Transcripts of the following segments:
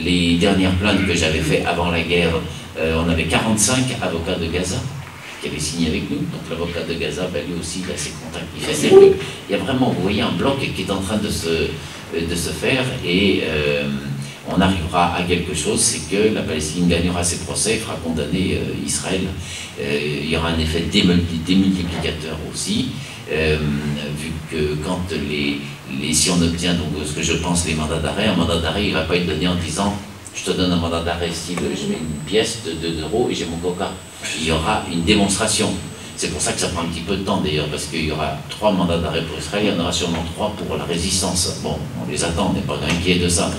les dernières plaintes que j'avais faites avant la guerre, on avait 45 avocats de Gaza qui avaient signé avec nous. Donc l'avocat de Gaza, ben, lui aussi, il a ses contacts. Il y a vraiment, vous voyez, un bloc qui est en train de se faire, et on arrivera à quelque chose, c'est que la Palestine gagnera ses procès et fera condamner Israël. Il y aura un effet démultiplicateur aussi, vu que quand si on obtient, donc ce que je pense, les mandats d'arrêt, un mandat d'arrêt, il ne va pas être donné en disant je te donne un mandat d'arrêt si je mets une pièce de 2 € et j'ai mon coca. Il y aura une démonstration. C'est pour ça que ça prend un petit peu de temps d'ailleurs, parce qu'il y aura 3 mandats d'arrêt pour Israël, il y en aura sûrement 3 pour la résistance. Bon, on les attend, on n'est pas inquiet de ça.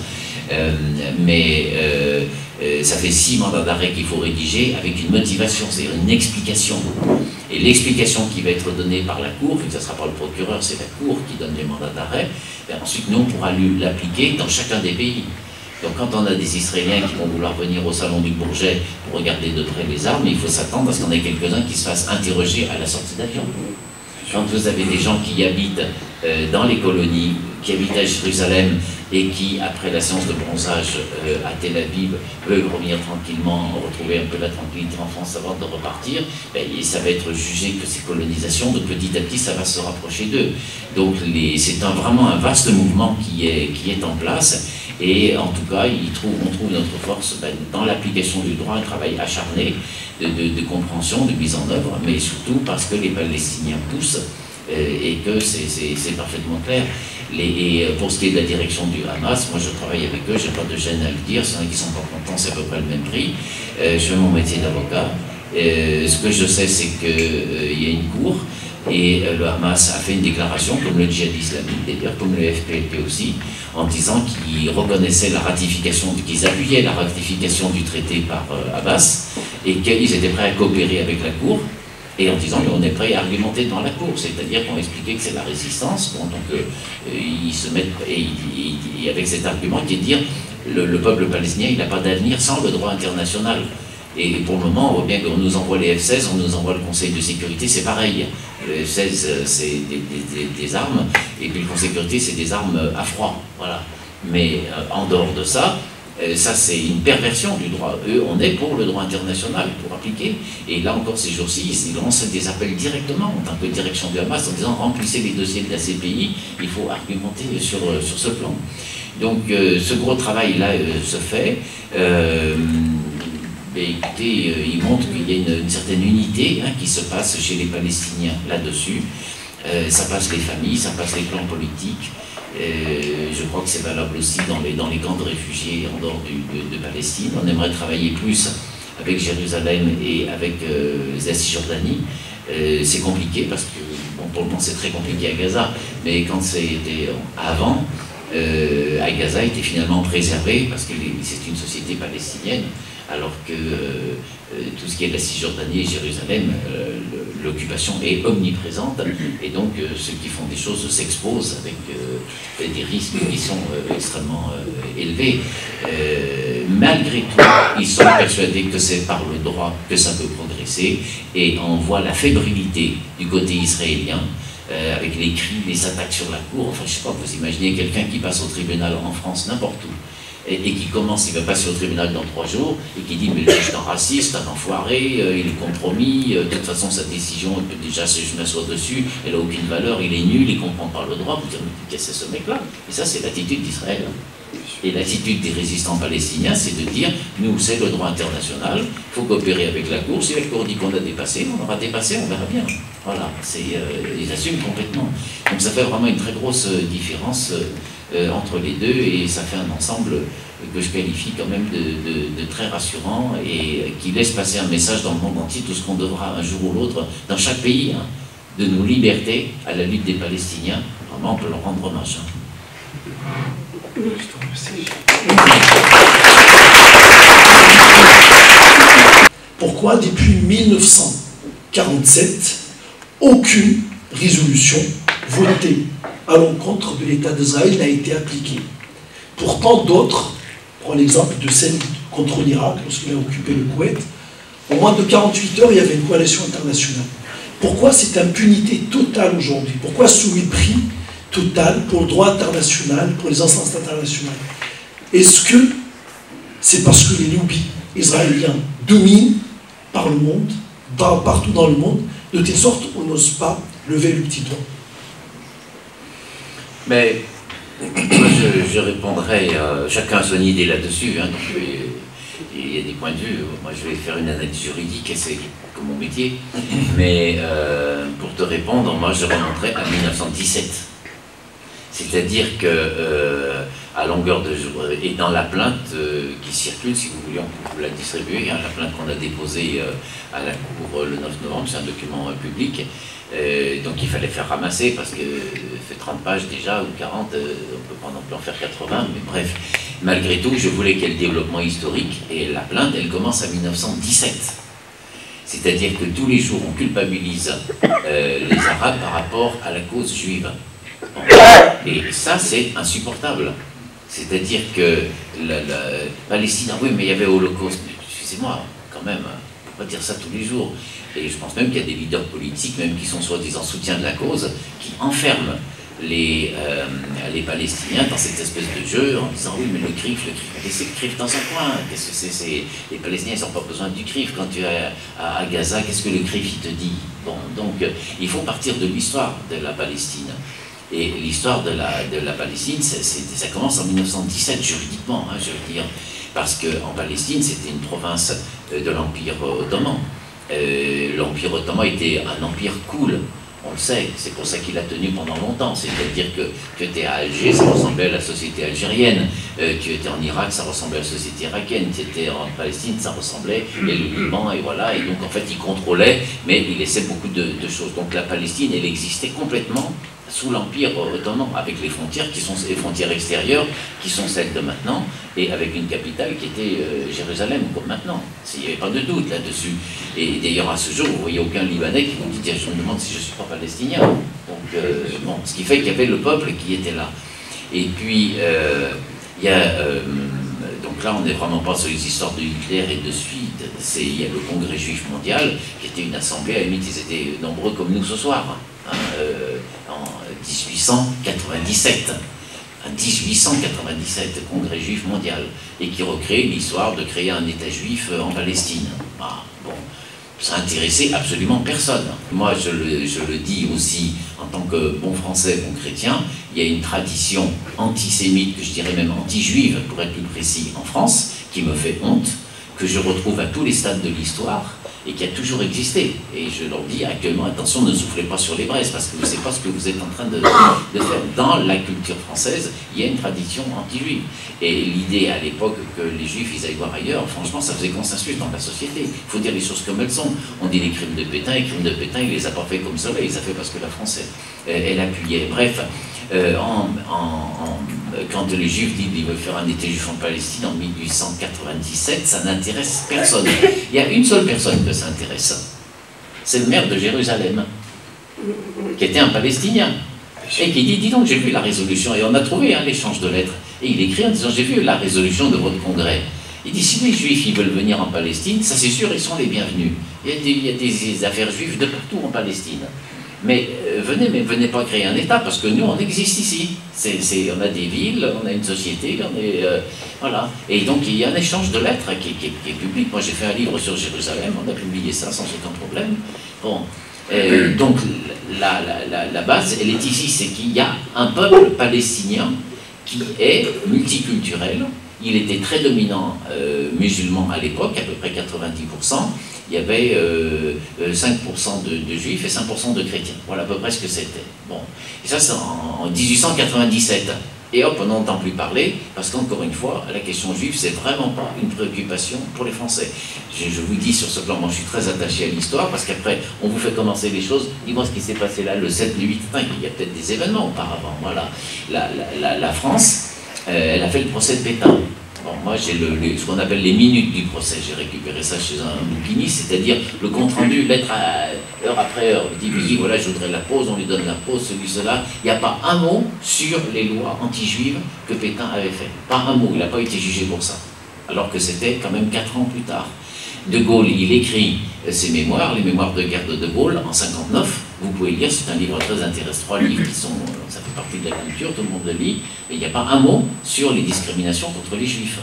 Ça fait 6 mandats d'arrêt qu'il faut rédiger avec une motivation, c'est-à-dire une explication. Et l'explication qui va être donnée par la Cour, vu que ça ne sera pas le procureur, c'est la Cour qui donne les mandats d'arrêt, ensuite nous on pourra l'appliquer dans chacun des pays. Donc quand on a des Israéliens qui vont vouloir venir au salon du Bourget pour regarder de près les armes, il faut s'attendre à ce qu'on ait quelques-uns qui se fassent interroger à la sortie d'avion. Quand vous avez des gens qui habitent dans les colonies, qui habitent à Jérusalem et qui, après la séance de bronzage à Tel Aviv, veulent revenir tranquillement, retrouver un peu la tranquillité en France avant de repartir, et ça va être jugé que ces colonisations, donc petit à petit, ça va se rapprocher d'eux. Donc c'est vraiment un vaste mouvement qui est en place, et en tout cas, on trouve notre force dans l'application du droit, un travail acharné de compréhension, de mise en œuvre, mais surtout parce que les Palestiniens poussent, et que c'est parfaitement clair. Et pour ce qui est de la direction du Hamas, moi je travaille avec eux, je n'ai pas de gêne à le dire, s'il y en a qui ne sont pas contents, c'est à peu près le même prix. Je fais mon métier d'avocat. Ce que je sais, c'est qu'il y a une cour, et le Hamas a fait une déclaration, comme le djihad islamique d'ailleurs, comme le FPLP aussi, en disant qu'ils reconnaissaient la ratification, qu'ils appuyaient la ratification du traité par Abbas, et qu'ils étaient prêts à coopérer avec la cour, et en disant qu'on est prêt à argumenter devant la cour, c'est-à-dire qu'on expliquait que c'est la résistance, bon, donc ils se mettent, et avec cet argument qui est de dire le peuple palestinien, il n'a pas d'avenir sans le droit international. Et pour le moment, on voit bien qu'on nous envoie les F-16, on nous envoie le Conseil de sécurité, c'est pareil. Le F-16, c'est des armes, et puis le Conseil de sécurité, c'est des armes à froid, voilà. Mais en dehors de ça, ça c'est une perversion du droit. Eux, on est pour le droit international, pour appliquer. Et là encore, ces jours-ci, ils lancent des appels directement en tant que direction du Hamas en disant remplissez les dossiers de la CPI, il faut argumenter sur ce plan. Donc ce gros travail-là se fait. Écoutez, il montre qu'il y a une certaine unité qui se passe chez les Palestiniens là-dessus. Ça passe les familles, ça passe les plans politiques. Je crois que c'est valable aussi dans les camps de réfugiés en dehors de Palestine. On aimerait travailler plus avec Jérusalem et avec la Cisjordanie. C'est compliqué parce que, bon, pour le moment c'est très compliqué à Gaza, mais quand c'était avant, à Gaza était finalement préservé parce que c'est une société palestinienne, alors que tout ce qui est de la Cisjordanie et Jérusalem, l'occupation est omniprésente, et donc ceux qui font des choses s'exposent avec des risques qui sont extrêmement élevés. Malgré tout, ils sont persuadés que c'est par le droit que ça peut progresser, et on voit la fébrilité du côté israélien, avec les cris, les attaques sur la cour. Enfin, je ne sais pas, vous imaginez quelqu'un qui passe au tribunal en France, n'importe où, et qui commence, il va passer au tribunal dans 3 jours, et qui dit mais le juge est un raciste, un enfoiré, il est compromis, de toute façon sa décision, déjà si je m'assois dessus, elle n'a aucune valeur, il est nul, il ne comprend pas le droit, vous dites mais qu'est-ce que c'est ce mec-là? Et ça c'est l'attitude d'Israël. Et l'attitude des résistants palestiniens, c'est de dire, nous c'est le droit international, il faut coopérer avec la Cour, si la Cour dit qu'on a dépassé, on aura dépassé, on verra bien. Voilà, ils assument complètement. Donc ça fait vraiment une très grosse différence entre les deux, et ça fait un ensemble que je qualifie quand même de très rassurant, et qui laisse passer un message dans le monde entier, tout ce qu'on devra un jour ou l'autre, dans chaque pays, de nos libertés à la lutte des Palestiniens. Vraiment, on peut leur rendre hommage. Pourquoi depuis 1947, aucune résolution votée à l'encontre de l'État d'Israël n'a été appliquée? Pourtant d'autres, prends l'exemple de celle contre l'Irak, lorsqu'il a occupé le Koweït, en moins de 48 heures, il y avait une coalition internationale. Pourquoi cette impunité totale aujourd'hui? Pourquoi ce mépris total pour le droit international, pour les instances internationales? Est-ce que c'est parce que les lobbies israéliens dominent par le monde, partout dans le monde, de telle sorte qu'on n'ose pas lever le petit doigt. Mais moi, je répondrai, chacun a son idée là-dessus, hein, donc il y a des points de vue. Moi, je vais faire une analyse juridique, et c'est comme mon métier. Mais pour te répondre, moi, je remonterai à 1917. C'est-à-dire que à longueur de jour, et dans la plainte qui circule, si vous voulez, on peut la distribuer, hein, la plainte qu'on a déposée à la Cour le 9 novembre, c'est un document public, donc il fallait faire ramasser, parce que fait 30 pages déjà, ou 40, on ne peut pas non plus en faire 80, mais bref, malgré tout, je voulais qu'il y ait le développement historique, et la plainte, elle commence à 1917. C'est-à-dire que tous les jours, on culpabilise les Arabes par rapport à la cause juive. Et ça, c'est insupportable. C'est-à-dire que la Palestine, oui, mais il y avait Holocauste. Excusez-moi, quand même, on ne peut pas dire ça tous les jours. Et je pense même qu'il y a des leaders politiques, même qui sont soi-disant soutiens de la cause, qui enferment les Palestiniens dans cette espèce de jeu en disant oui, mais le CRIF, laissez le CRIF dans son coin. Qu'est-ce que c'est les Palestiniens, ils n'ont pas besoin du CRIF. Quand tu es à Gaza, qu'est-ce que le CRIF il te dit? Bon, donc il faut partir de l'histoire de la Palestine. Et l'histoire de la Palestine, ça commence en 1917, juridiquement, hein, je veux dire, parce qu'en Palestine, c'était une province de l'Empire ottoman. L'Empire ottoman était un empire cool, on le sait, c'est pour ça qu'il a tenu pendant longtemps. C'est-à-dire que tu étais à Alger, ça ressemblait à la société algérienne, tu étais en Irak, ça ressemblait à la société irakienne, tu étais en Palestine, ça ressemblait, et le Liban, et voilà, et donc en fait, il contrôlait, mais il laissait beaucoup de choses. Donc la Palestine, elle existait complètement sous l'Empire ottoman, avec les frontières qui sont les frontières extérieures, qui sont celles de maintenant, et avec une capitale qui était Jérusalem, comme maintenant. Il n'y avait pas de doute là-dessus. Et d'ailleurs, à ce jour, vous ne voyez aucun Libanais qui vous dit, tiens, je me demande si je ne suis pas palestinien. Donc, bon, ce qui fait qu'il y avait le peuple qui était là. Et puis, il y a... donc là, on n'est vraiment pas sur les histoires de Hitler et de suite. Il y a le Congrès juif mondial, qui était une assemblée, à la limite, ils étaient nombreux comme nous ce soir, hein, en 1897. Un 1897, Congrès juif mondial, et qui recrée l'histoire de créer un État juif en Palestine. Ah, bon, ça intéressait absolument personne. Moi, je le dis aussi en tant que bon français, bon chrétien, il y a une tradition antisémite, que je dirais même anti-juive, pour être plus précis, en France, qui me fait honte, que je retrouve à tous les stades de l'histoire, et qui a toujours existé. Et je leur dis actuellement, attention, ne soufflez pas sur les braises, parce que vous ne savez pas ce que vous êtes en train de faire. Dans la culture française, il y a une tradition anti-juive. Et l'idée à l'époque que les juifs, ils aillent voir ailleurs, franchement, ça faisait consensus dans la société. Il faut dire les choses comme elles sont. On dit les crimes de Pétain, il les a pas fait comme ça, il les a fait parce que la France, elle appuyait. Bref, quand les Juifs disent qu'ils veulent faire un État juif en Palestine en 1897, ça n'intéresse personne. Il y a une seule personne que ça intéresse. C'est le maire de Jérusalem, qui était un Palestinien, et qui dit, dis donc, j'ai vu la résolution, et on a trouvé l'échange de lettres, et il écrit en disant, j'ai vu la résolution de votre congrès. Il dit, si les Juifs ils veulent venir en Palestine, ça c'est sûr, ils sont les bienvenus. Il y a des affaires juives de partout en Palestine. Mais venez pas créer un État, parce que nous, on existe ici. On a des villes, on a une société, voilà. Et donc, il y a un échange de lettres qui est public. Moi, j'ai fait un livre sur Jérusalem, on a publié ça sans aucun problème. Bon. Donc, la base, elle est ici, c'est qu'il y a un peuple palestinien qui est multiculturel. Il était très dominant musulman à l'époque, à peu près 90%. Il y avait 5% de juifs et 5% de chrétiens. Voilà à peu près ce que c'était. Bon. Et ça, c'est en 1897. Et hop, on n'entend plus parler, parce qu'encore une fois, la question juive, c'est vraiment pas une préoccupation pour les Français. Je vous dis sur ce plan, moi je suis très attaché à l'histoire, parce qu'après, on vous fait commencer les choses, dis-moi ce qui s'est passé là, le 7, le 8, enfin, il y a peut-être des événements auparavant. Voilà. La France, elle a fait le procès de Pétain. Bon, moi, j'ai ce qu'on appelle les minutes du procès. J'ai récupéré ça chez un bouquiniste, c'est-à-dire le compte-rendu, heure après heure. Il dit, voilà, je voudrais la pause, on lui donne la pause, cela. Il n'y a pas un mot sur les lois anti-juives que Pétain avait fait. Pas un mot, il n'a pas été jugé pour ça. Alors que c'était quand même 4 ans plus tard. De Gaulle, il écrit ses mémoires, les mémoires de guerre de Gaulle, en 1959. Vous pouvez lire, c'est un livre très intéressant. 3 livres qui sont, ça fait partie de la culture, tout le monde le lit. Et il n'y a pas un mot sur les discriminations contre les juifs.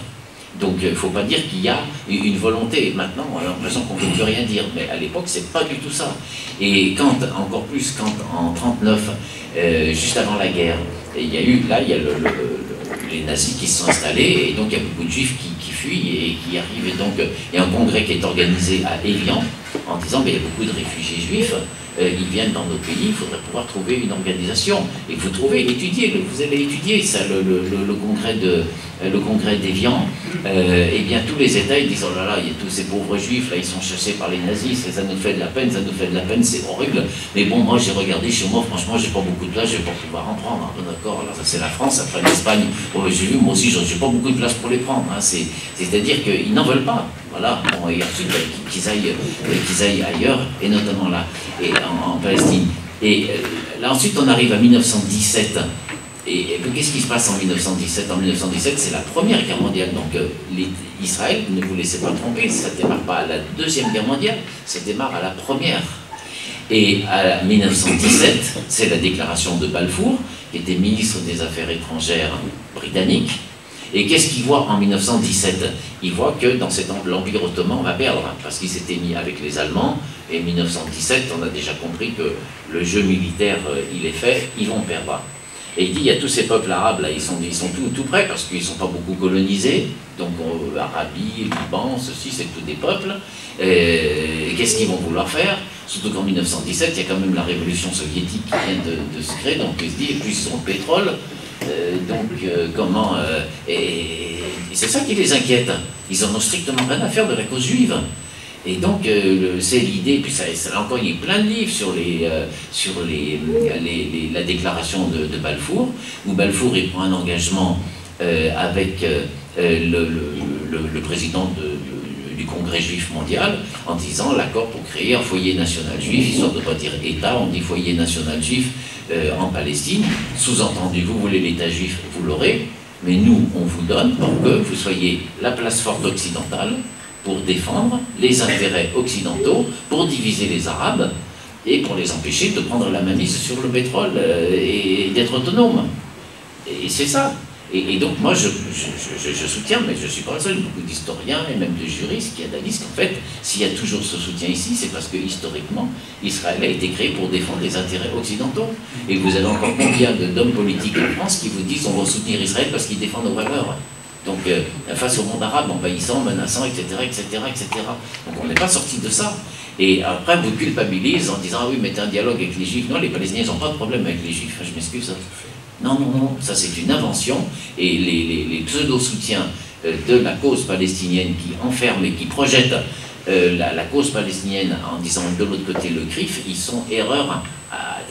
Donc il ne faut pas dire qu'il y a une volonté. Maintenant, on a l'impression qu'on ne peut plus rien dire, mais à l'époque, c'est pas du tout ça. Et quand, encore plus, quand en 1939, juste avant la guerre, il y a les nazis qui se sont installés, et donc il y a beaucoup de juifs qui fuient et qui arrivent. Et donc il y a un congrès qui est organisé à Évian en disant mais il y a beaucoup de réfugiés juifs, ils viennent dans nos pays, il faudrait pouvoir trouver une organisation. Et vous allez étudier ça, le congrès d'Évian. Eh bien tous les États ils disent oh là là, il y a tous ces pauvres juifs là, ils sont chassés par les nazis, ça nous fait de la peine, c'est horrible. Mais bon, moi j'ai regardé chez moi, franchement j'ai pas beaucoup de place, je vais pas pouvoir en prendre. Hein, d'accord, alors ça c'est la France, après l'Espagne, j'ai vu, moi aussi j'ai pas beaucoup de place pour les prendre. Hein, c'est-à-dire qu'ils n'en veulent pas. Voilà, bon, et ensuite qu'ils aillent ailleurs, et notamment là, et en Palestine. Et là ensuite on arrive à 1917. Et qu'est-ce qui se passe en 1917? En 1917, c'est la Première Guerre mondiale. Donc Israël, ne vous laissez pas tromper, ça ne démarre pas à la Deuxième Guerre mondiale, ça démarre à la Première. Et à 1917, c'est la déclaration de Balfour, qui était ministre des Affaires étrangères britannique. Et qu'est-ce qu'il voit en 1917? Il voit que dans l'Empire ottoman, on va perdre, parce qu'il s'était mis avec les Allemands, et en 1917, on a déjà compris que le jeu militaire, il est fait, ils vont perdre. Et il dit, il y a tous ces peuples arabes, là, ils sont tout près, parce qu'ils ne sont pas beaucoup colonisés, donc Arabie, Liban, ceci, c'est tous des peuples, et qu'est-ce qu'ils vont vouloir faire? Surtout qu'en 1917, il y a quand même la révolution soviétique qui vient de se créer, donc il se dit, et puis ils ont le pétrole, et c'est ça qui les inquiète. Ils en ont strictement rien à faire de la cause juive. Et donc c'est l'idée, puis ça encore il y a plein de livres sur la déclaration de Balfour, où Balfour il prend un engagement avec le président du Congrès juif mondial, en disant l'accord pour créer un foyer national juif, histoire de ne pas dire État, on dit foyer national juif en Palestine. Sous-entendu, vous voulez l'État juif, vous l'aurez, mais nous, on vous donne pour que vous soyez la place forte occidentale pour défendre les intérêts occidentaux, pour diviser les Arabes et pour les empêcher de prendre la mainmise sur le pétrole et d'être autonomes. Et c'est ça. Et donc moi je soutiens, mais je ne suis pas le seul, beaucoup d'historiens et même de juristes qui analysent qu'en fait, s'il y a toujours ce soutien ici, c'est parce que historiquement, Israël a été créé pour défendre les intérêts occidentaux. Et vous avez encore combien d'hommes politiques en France qui vous disent on va soutenir Israël parce qu'ils défendent nos valeurs. Donc face au monde arabe, envahissant, menaçant, etc., etc., etc. Donc on n'est pas sorti de ça. Et après, vous culpabilisez en disant ah oui, mettez un dialogue avec les Juifs. Non, les Palestiniens n'ont pas de problème avec les Juifs. Je m'excuse. Non, non, non, ça c'est une invention. Et les pseudo-soutiens de la cause palestinienne qui enferment et qui projettent la cause palestinienne en disant de l'autre côté le CRIF, ils sont erreurs à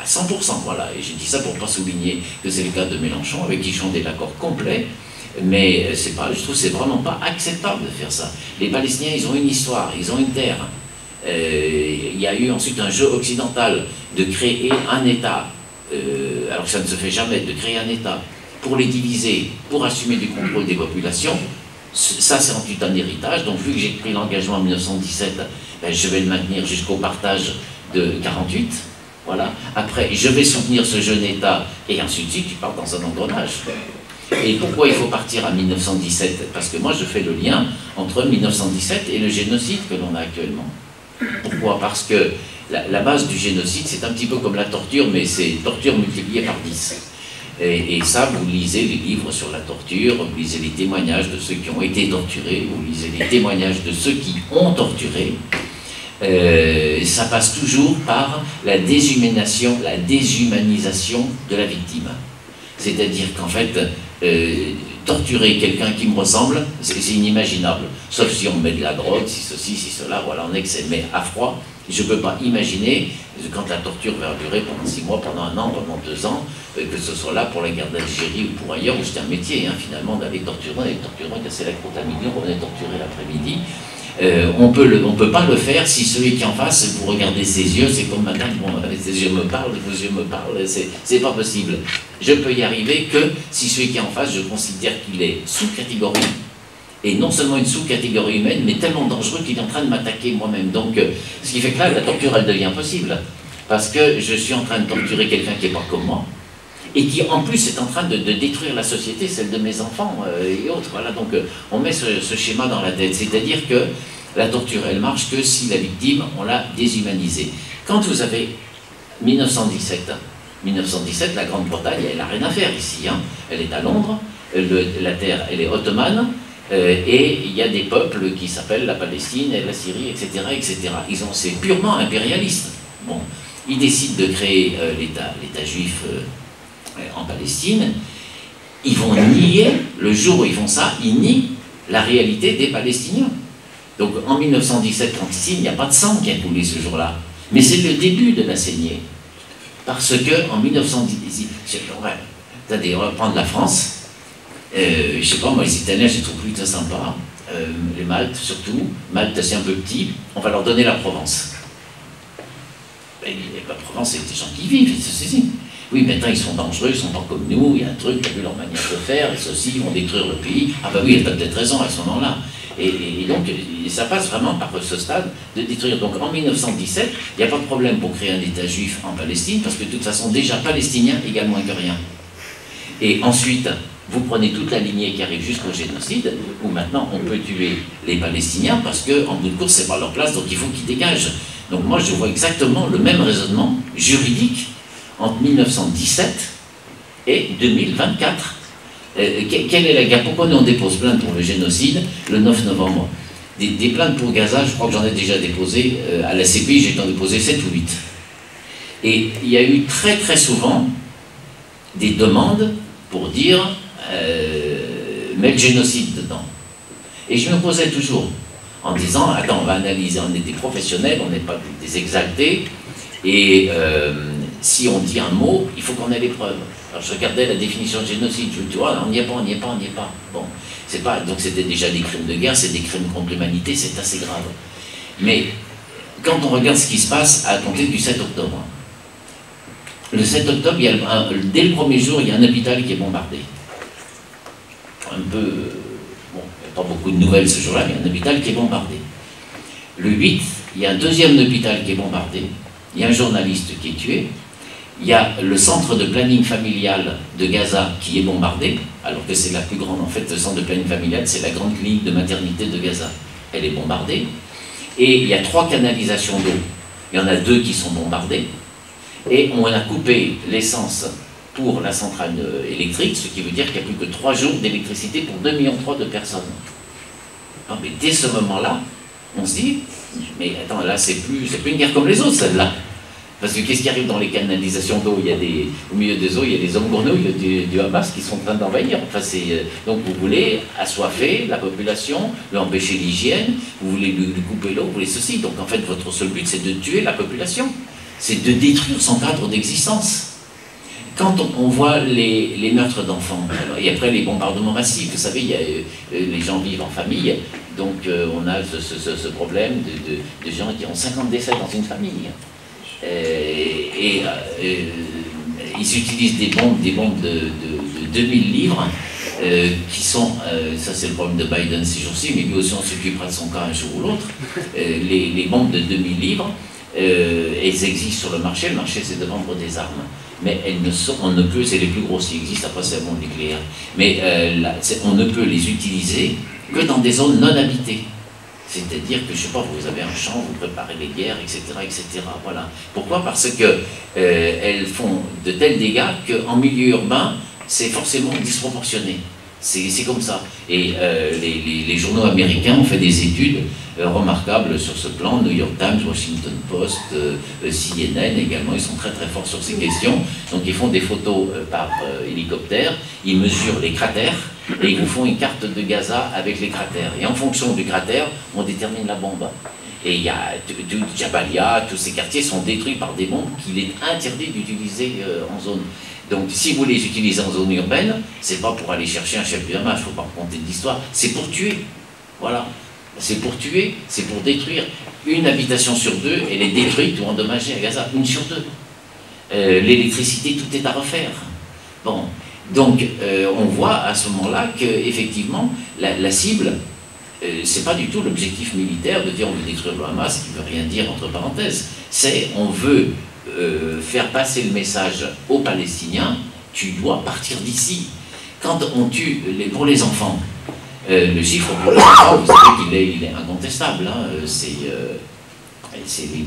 100%. Voilà. Et je dis ça pour ne pas souligner que c'est le cas de Mélenchon, avec qui ils ont des accords complets. Mais je trouve que c'est vraiment pas acceptable de faire ça. Les Palestiniens, ils ont une histoire, ils ont une terre. Il y a eu ensuite un jeu occidental de créer un État, alors que ça ne se fait jamais, de créer un État pour les diviser, pour assumer du contrôle des populations. Ça, c'est ensuite un héritage. Donc, vu que j'ai pris l'engagement en 1917, ben, je vais le maintenir jusqu'au partage de 48. Voilà. Après, je vais soutenir ce jeune État, et ensuite, tu pars dans un engrenage. Et pourquoi il faut partir à 1917? Parce que moi, je fais le lien entre 1917 et le génocide que l'on a actuellement. Pourquoi? Parce que la base du génocide, c'est un petit peu comme la torture, mais c'est torture multipliée par 10. Et ça, vous lisez les livres sur la torture, vous lisez les témoignages de ceux qui ont été torturés, vous lisez les témoignages de ceux qui ont torturé. Ça passe toujours par la déshumanisation de la victime. C'est-à-dire qu'en fait, torturer quelqu'un qui me ressemble, c'est inimaginable. Sauf si on met de la drogue, si ceci, si cela, voilà, en excès. Mais à froid, je ne peux pas imaginer, quand la torture va durer pendant 6 mois, pendant 1 an, pendant 2 ans, que ce soit là pour la guerre d'Algérie ou pour ailleurs, où c'était un métier, hein, finalement, d'aller torturer, casser la croûte à midi, on revenait torturer l'après-midi. On peut pas le faire si celui qui est en face, vous regardez ses yeux, c'est comme madame, bon, ses yeux me parlent, vos yeux me parlent, c'est pas possible. Je peux y arriver que si celui qui est en face, je considère qu'il est sous-catégorie, et non seulement une sous-catégorie humaine, mais tellement dangereux qu'il est en train de m'attaquer moi-même. Donc, ce qui fait que là, la torture, elle devient possible, parce que je suis en train de torturer quelqu'un qui n'est pas comme moi, et qui en plus est en train de détruire la société, celle de mes enfants et autres. Voilà, donc on met ce schéma dans la tête, c'est-à-dire que la torture, elle marche que si la victime, on l'a déshumanisée. Quand vous avez 1917, la Grande-Bretagne, elle n'a rien à faire ici, hein. Elle est à Londres, la terre, elle est ottomane, et il y a des peuples qui s'appellent la Palestine, et la Syrie, etc., etc. C'est purement impérialiste. Bon, ils décident de créer l'État juif en Palestine. Ils vont nier, le jour où ils font ça, ils nient la réalité des Palestiniens. Donc en 1917, quand ici, il n'y a pas de sang qui a coulé ce jour-là. Mais c'est le début de la saignée. Parce que en 1910, attendez, on va prendre la France. Je sais pas, moi les Italiens, je les trouve plutôt sympas. Les Maltes surtout. Malte, c'est un peu petit. On va leur donner la Provence. Ben, la Provence, c'est des gens qui vivent, c'est. Oui, maintenant ils sont dangereux, ils sont pas comme nous, il y a un truc, il y a vu leur manière de faire, et ceux-ci vont détruire le pays. Ah bah oui, il a peut-être raison à ce moment-là. Et donc, ça passe vraiment par ce stade de détruire. Donc en 1917, il n'y a pas de problème pour créer un État juif en Palestine, parce que de toute façon, déjà palestinien égale moins que rien. Et ensuite, vous prenez toute la lignée qui arrive jusqu'au génocide, où maintenant on peut tuer les Palestiniens, parce qu'en bout de course, c'est pas leur place, donc il faut qu'ils dégagent. Donc moi, je vois exactement le même raisonnement juridique entre 1917 et 2024. Quelle est la guerre? Pourquoi nous on dépose plainte pour le génocide le 9 novembre? Des plaintes pour Gaza, je crois que j'en ai déjà déposé, à la CPI j'ai en déposé 7 ou 8. Et il y a eu très très souvent des demandes pour dire mettre génocide dedans. Et je me posais toujours en disant, attends, on va analyser, on est des professionnels, on n'est pas des exaltés, et si on dit un mot, il faut qu'on ait les preuves. Alors je regardais la définition de génocide, je me dis, oh, on n'y est pas, on n'y est pas, on n'y est pas. Bon, c'est pas, donc c'était déjà des crimes de guerre, c'est des crimes contre l'humanité, c'est assez grave. Mais quand on regarde ce qui se passe à compter du 7 octobre, le 7 octobre, dès le premier jour, il y a un hôpital qui est bombardé. Un peu, bon, il n'y a pas beaucoup de nouvelles ce jour-là, mais il y a un hôpital qui est bombardé. Le 8, il y a un deuxième hôpital qui est bombardé, il y a un journaliste qui est tué, il y a le centre de planning familial de Gaza qui est bombardé, alors que c'est la plus grande, en fait, le centre de planning familial, c'est la grande clinique de maternité de Gaza. Elle est bombardée. Et il y a 3 canalisations d'eau. Il y en a 2 qui sont bombardées. Et on a coupé l'essence pour la centrale électrique, ce qui veut dire qu'il n'y a plus que 3 jours d'électricité pour 2,3 millions de personnes. Non, mais dès ce moment-là, on se dit, mais attends, là, c'est plus une guerre comme les autres, celle-là. Parce que qu'est-ce qui arrive dans les canalisations d'eau? Au milieu des eaux, il y a des hommes grenouilles du Hamas qui sont en train d'envahir. Enfin, donc vous voulez assoiffer la population, lui empêcher l'hygiène, vous voulez lui couper l'eau, vous voulez ceci. Donc en fait, votre seul but, c'est de tuer la population. C'est de détruire son cadre d'existence. Quand on voit les meurtres d'enfants, et après les bombardements massifs, vous savez, les gens vivent en famille, donc on a ce problème de gens qui ont 50 décès dans une famille. Ils utilisent des bombes de 2000 livres, qui sont, ça c'est le problème de Biden ces jours-ci, mais lui aussi on s'occupera de son cas un jour ou l'autre, les bombes de 2000 livres, elles existent sur le marché c'est de vendre des armes. Mais on ne peut, c'est les plus grosses qui existent, après c'est la bombe nucléaire, mais on ne peut les utiliser que dans des zones non habitées. C'est-à-dire que, je ne sais pas, vous avez un champ, vous préparez les guerres, etc., etc. Voilà. Pourquoi? Parce qu'elles font de tels dégâts qu'en milieu urbain, c'est forcément disproportionné. C'est comme ça. Et les journaux américains ont fait des études remarquables sur ce plan. New York Times, Washington Post, CNN également, ils sont très très forts sur ces questions. Donc ils font des photos par hélicoptère, ils mesurent les cratères et ils vous font une carte de Gaza avec les cratères. Et en fonction du cratère, on détermine la bombe. Et il y a Jabalia, tous ces quartiers sont détruits par des bombes qu'il est interdit d'utiliser en zone. Donc si vous les utilisez en zone urbaine, c'est pas pour aller chercher un chef du Hamas, il ne faut pas raconter de l'histoire, c'est pour tuer. Voilà. C'est pour tuer, c'est pour détruire. Une habitation sur 2, elle est détruite ou endommagée à Gaza, 1 sur 2. L'électricité, tout est à refaire. Bon. Donc on voit à ce moment-là qu'effectivement, la cible, c'est pas du tout l'objectif militaire de dire on veut détruire le Hamas, ce qui ne veut rien dire entre parenthèses. C'est on veut faire passer le message aux Palestiniens tu dois partir d'ici. Quand on tue, pour les enfants, le chiffre pour les enfants, vous savez qu'il est incontestable. Hein,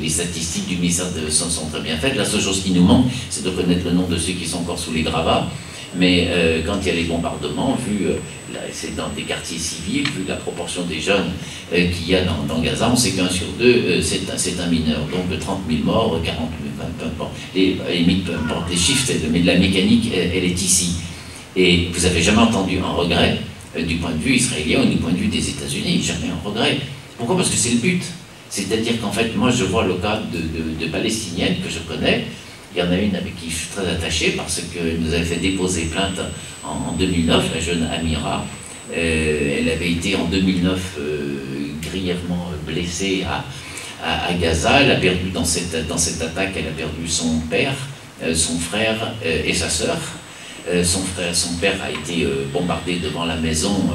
les statistiques du ministère sont très bien faites. La seule chose qui nous manque, c'est de connaître le nom de ceux qui sont encore sous les gravats. Mais quand il y a les bombardements, c'est dans des quartiers civils, vu la proportion des jeunes qu'il y a dans Gaza, on sait qu'un sur deux, c'est un mineur. Donc 30 000 morts, 40 000, peu importe. Peu importe les chiffres, mais la mécanique, elle est ici. Et vous n'avez jamais entendu un regret du point de vue israélien ou du point de vue des États-Unis, jamais un regret. Pourquoi? Parce que c'est le but. C'est-à-dire qu'en fait, moi je vois le cas de Palestiniennes que je connais. Il y en a une avec qui je suis très attaché parce qu'elle nous avait fait déposer plainte en 2009, la jeune Amira. Elle avait été en 2009 grièvement blessée à Gaza. Elle a perdu dans cette attaque, elle a perdu son père, son frère et sa sœur. Son père a été bombardé devant la maison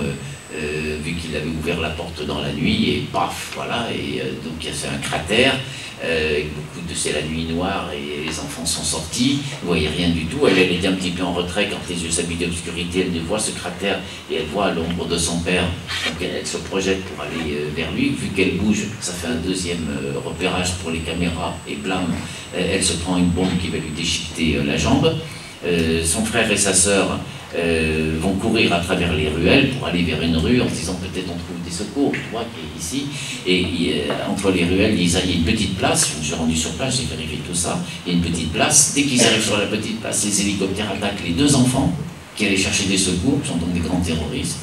vu qu'il avait ouvert la porte dans la nuit et paf, voilà, et donc il y a fait un cratère. C'est la nuit noire et les enfants sont sortis, ne voyaient rien du tout. Elle était un petit peu en retrait quand les yeux s'habillent d'obscurité, elle voit ce cratère et elle voit l'ombre de son père. Donc elle se projette pour aller vers lui. Vu qu'elle bouge, ça fait un deuxième repérage pour les caméras et blam, elle se prend une bombe qui va lui déchiqueter la jambe. Son frère et sa sœur vont courir à travers les ruelles pour aller vers une rue en se disant peut-être on trouve des secours, tu vois, qui est ici. Et entre les ruelles, il y a une petite place, je suis rendu sur place, j'ai vérifié tout ça, il y a une petite place. Dès qu'ils arrivent sur la petite place, les hélicoptères attaquent les deux enfants qui allaient chercher des secours, qui sont donc des grands terroristes.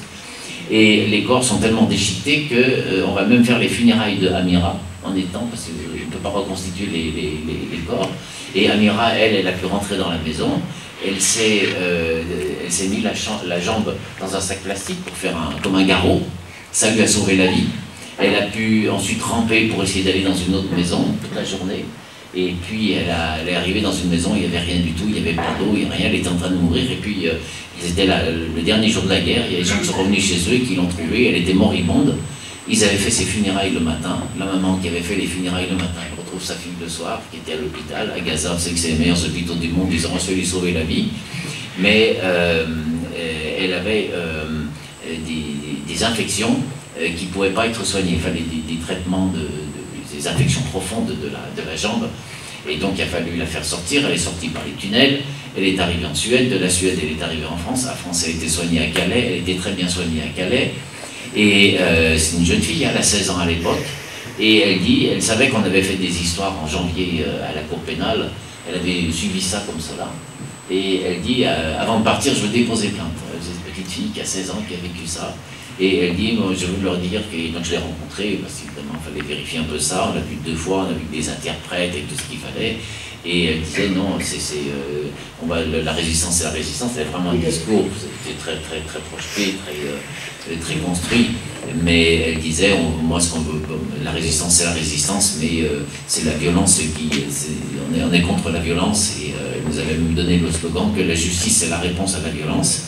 Et les corps sont tellement déchiquetés qu'on va même faire les funérailles de Amira en étant, parce qu'on ne peut pas reconstituer les corps. Et Amira, elle a pu rentrer dans la maison. Elle s'est mis la jambe dans un sac plastique pour faire comme un garrot. Ça lui a sauvé la vie. Elle a pu ensuite ramper pour essayer d'aller dans une autre maison toute la journée. Et puis elle est arrivée dans une maison, il n'y avait rien du tout, il n'y avait pas d'eau, il n'y avait rien, elle était en train de mourir. Et puis ils étaient là, le dernier jour de la guerre, il y a des gens qui sont revenus chez eux et qui l'ont trouvée, elle était moribonde. Ils avaient fait ses funérailles le matin. La maman qui avait fait les funérailles le matin, elle retrouve sa fille le soir, qui était à l'hôpital, à Gaza. C'est que c'est les meilleurs hôpitaux du monde, ils ont réussi à lui sauver la vie. Mais elle avait des infections qui ne pouvaient pas être soignées. Il fallait des traitements, des infections profondes de la jambe. Et donc il a fallu la faire sortir. Elle est sortie par les tunnels. Elle est arrivée en Suède. De la Suède, elle est arrivée en France. À France, elle était soignée à Calais. Elle était très bien soignée à Calais. Et c'est une jeune fille, elle a 16 ans à l'époque, et elle savait qu'on avait fait des histoires en janvier à la cour pénale, elle avait suivi ça comme cela, et elle dit, avant de partir, je veux déposer plainte. C'est une petite fille qui a 16 ans, qui a vécu ça, et elle dit, moi, je veux leur dire que, donc je l'ai rencontrée, parce qu'évidemment, il fallait vérifier un peu ça, on l'a vu 2 fois, on a vu des interprètes et tout ce qu'il fallait, et elle disait, non, la résistance, c'est la résistance, c'est vraiment un discours, c'était très, très, très projeté, très construit, mais elle disait, moi ce qu'on veut, la résistance c'est la résistance, mais c'est la violence on est contre la violence, et elle nous avait même donné le slogan que la justice c'est la réponse à la violence,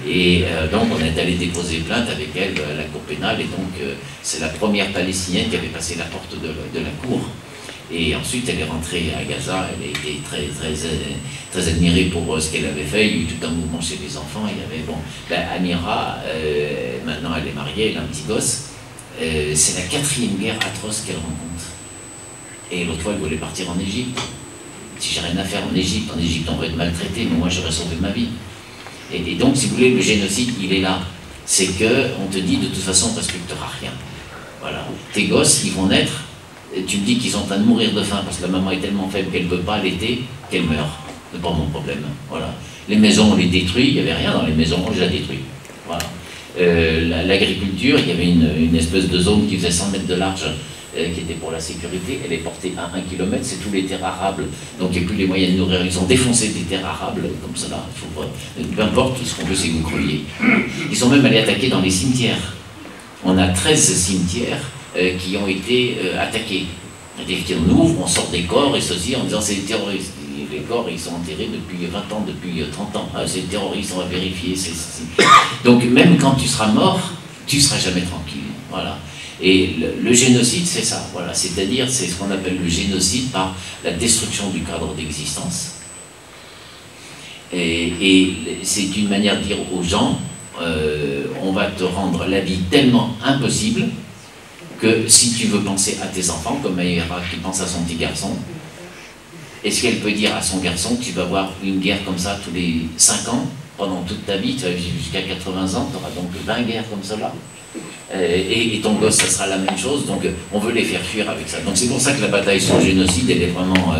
et donc on est allé déposer plainte avec elle à la cour pénale, et donc c'est la première palestinienne qui avait passé la porte de la cour. Et ensuite, elle est rentrée à Gaza, elle a été très, très, très admirée pour ce qu'elle avait fait. Il y a eu tout un mouvement chez les enfants. Il y avait, Amira, maintenant elle est mariée, elle a un petit gosse. C'est la 4e guerre atroce qu'elle rencontre. Et l'autre fois, elle voulait partir en Égypte. Si j'ai rien à faire en Égypte on va être maltraité, mais moi j'aurais sauvé ma vie. Et donc, si vous voulez, le génocide, il est là. C'est qu'on te dit, de toute façon, on ne respectera rien. Voilà. Tes gosses, ils vont naître. Tu me dis qu'ils sont en train de mourir de faim parce que la maman est tellement faible qu'elle ne peut pas allaiter, qu'elle meurt. C'est pas mon problème. Voilà. Les maisons, on les détruit, il n'y avait rien dans les maisons, on les a détruites. Voilà. L'agriculture, il y avait une espèce de zone qui faisait 100 mètres de large, qui était pour la sécurité. Elle est portée à 1 km, c'est tous les terres arables. Donc il n'y a plus les moyens de nourrir. Ils ont défoncé des terres arables comme cela. Peu importe, tout ce qu'on veut, c'est que vous croyez. Ils sont même allés attaquer dans les cimetières. On a 13 cimetières qui ont été attaqués. C'est-à-dire qu'on ouvre, on sort des corps et ceci en disant c'est des terroristes. Les corps, ils sont enterrés depuis 20 ans, depuis 30 ans. Ah, c'est des terroristes, on va vérifier. Donc même quand tu seras mort, tu ne seras jamais tranquille. Voilà. Et le génocide, c'est ça. Voilà. C'est-à-dire, c'est ce qu'on appelle le génocide par la destruction du cadre d'existence. Et c'est une manière de dire aux gens, on va te rendre la vie tellement impossible que si tu veux penser à tes enfants, comme Maïra qui pense à son petit garçon, est-ce qu'elle peut dire à son garçon, tu vas voir une guerre comme ça tous les 5 ans, pendant toute ta vie, tu vas vivre jusqu'à 80 ans, tu auras donc 20 guerres comme cela. Et ton gosse, ça sera la même chose, donc on veut les faire fuir avec ça. Donc c'est pour ça que la bataille sur le génocide, elle est vraiment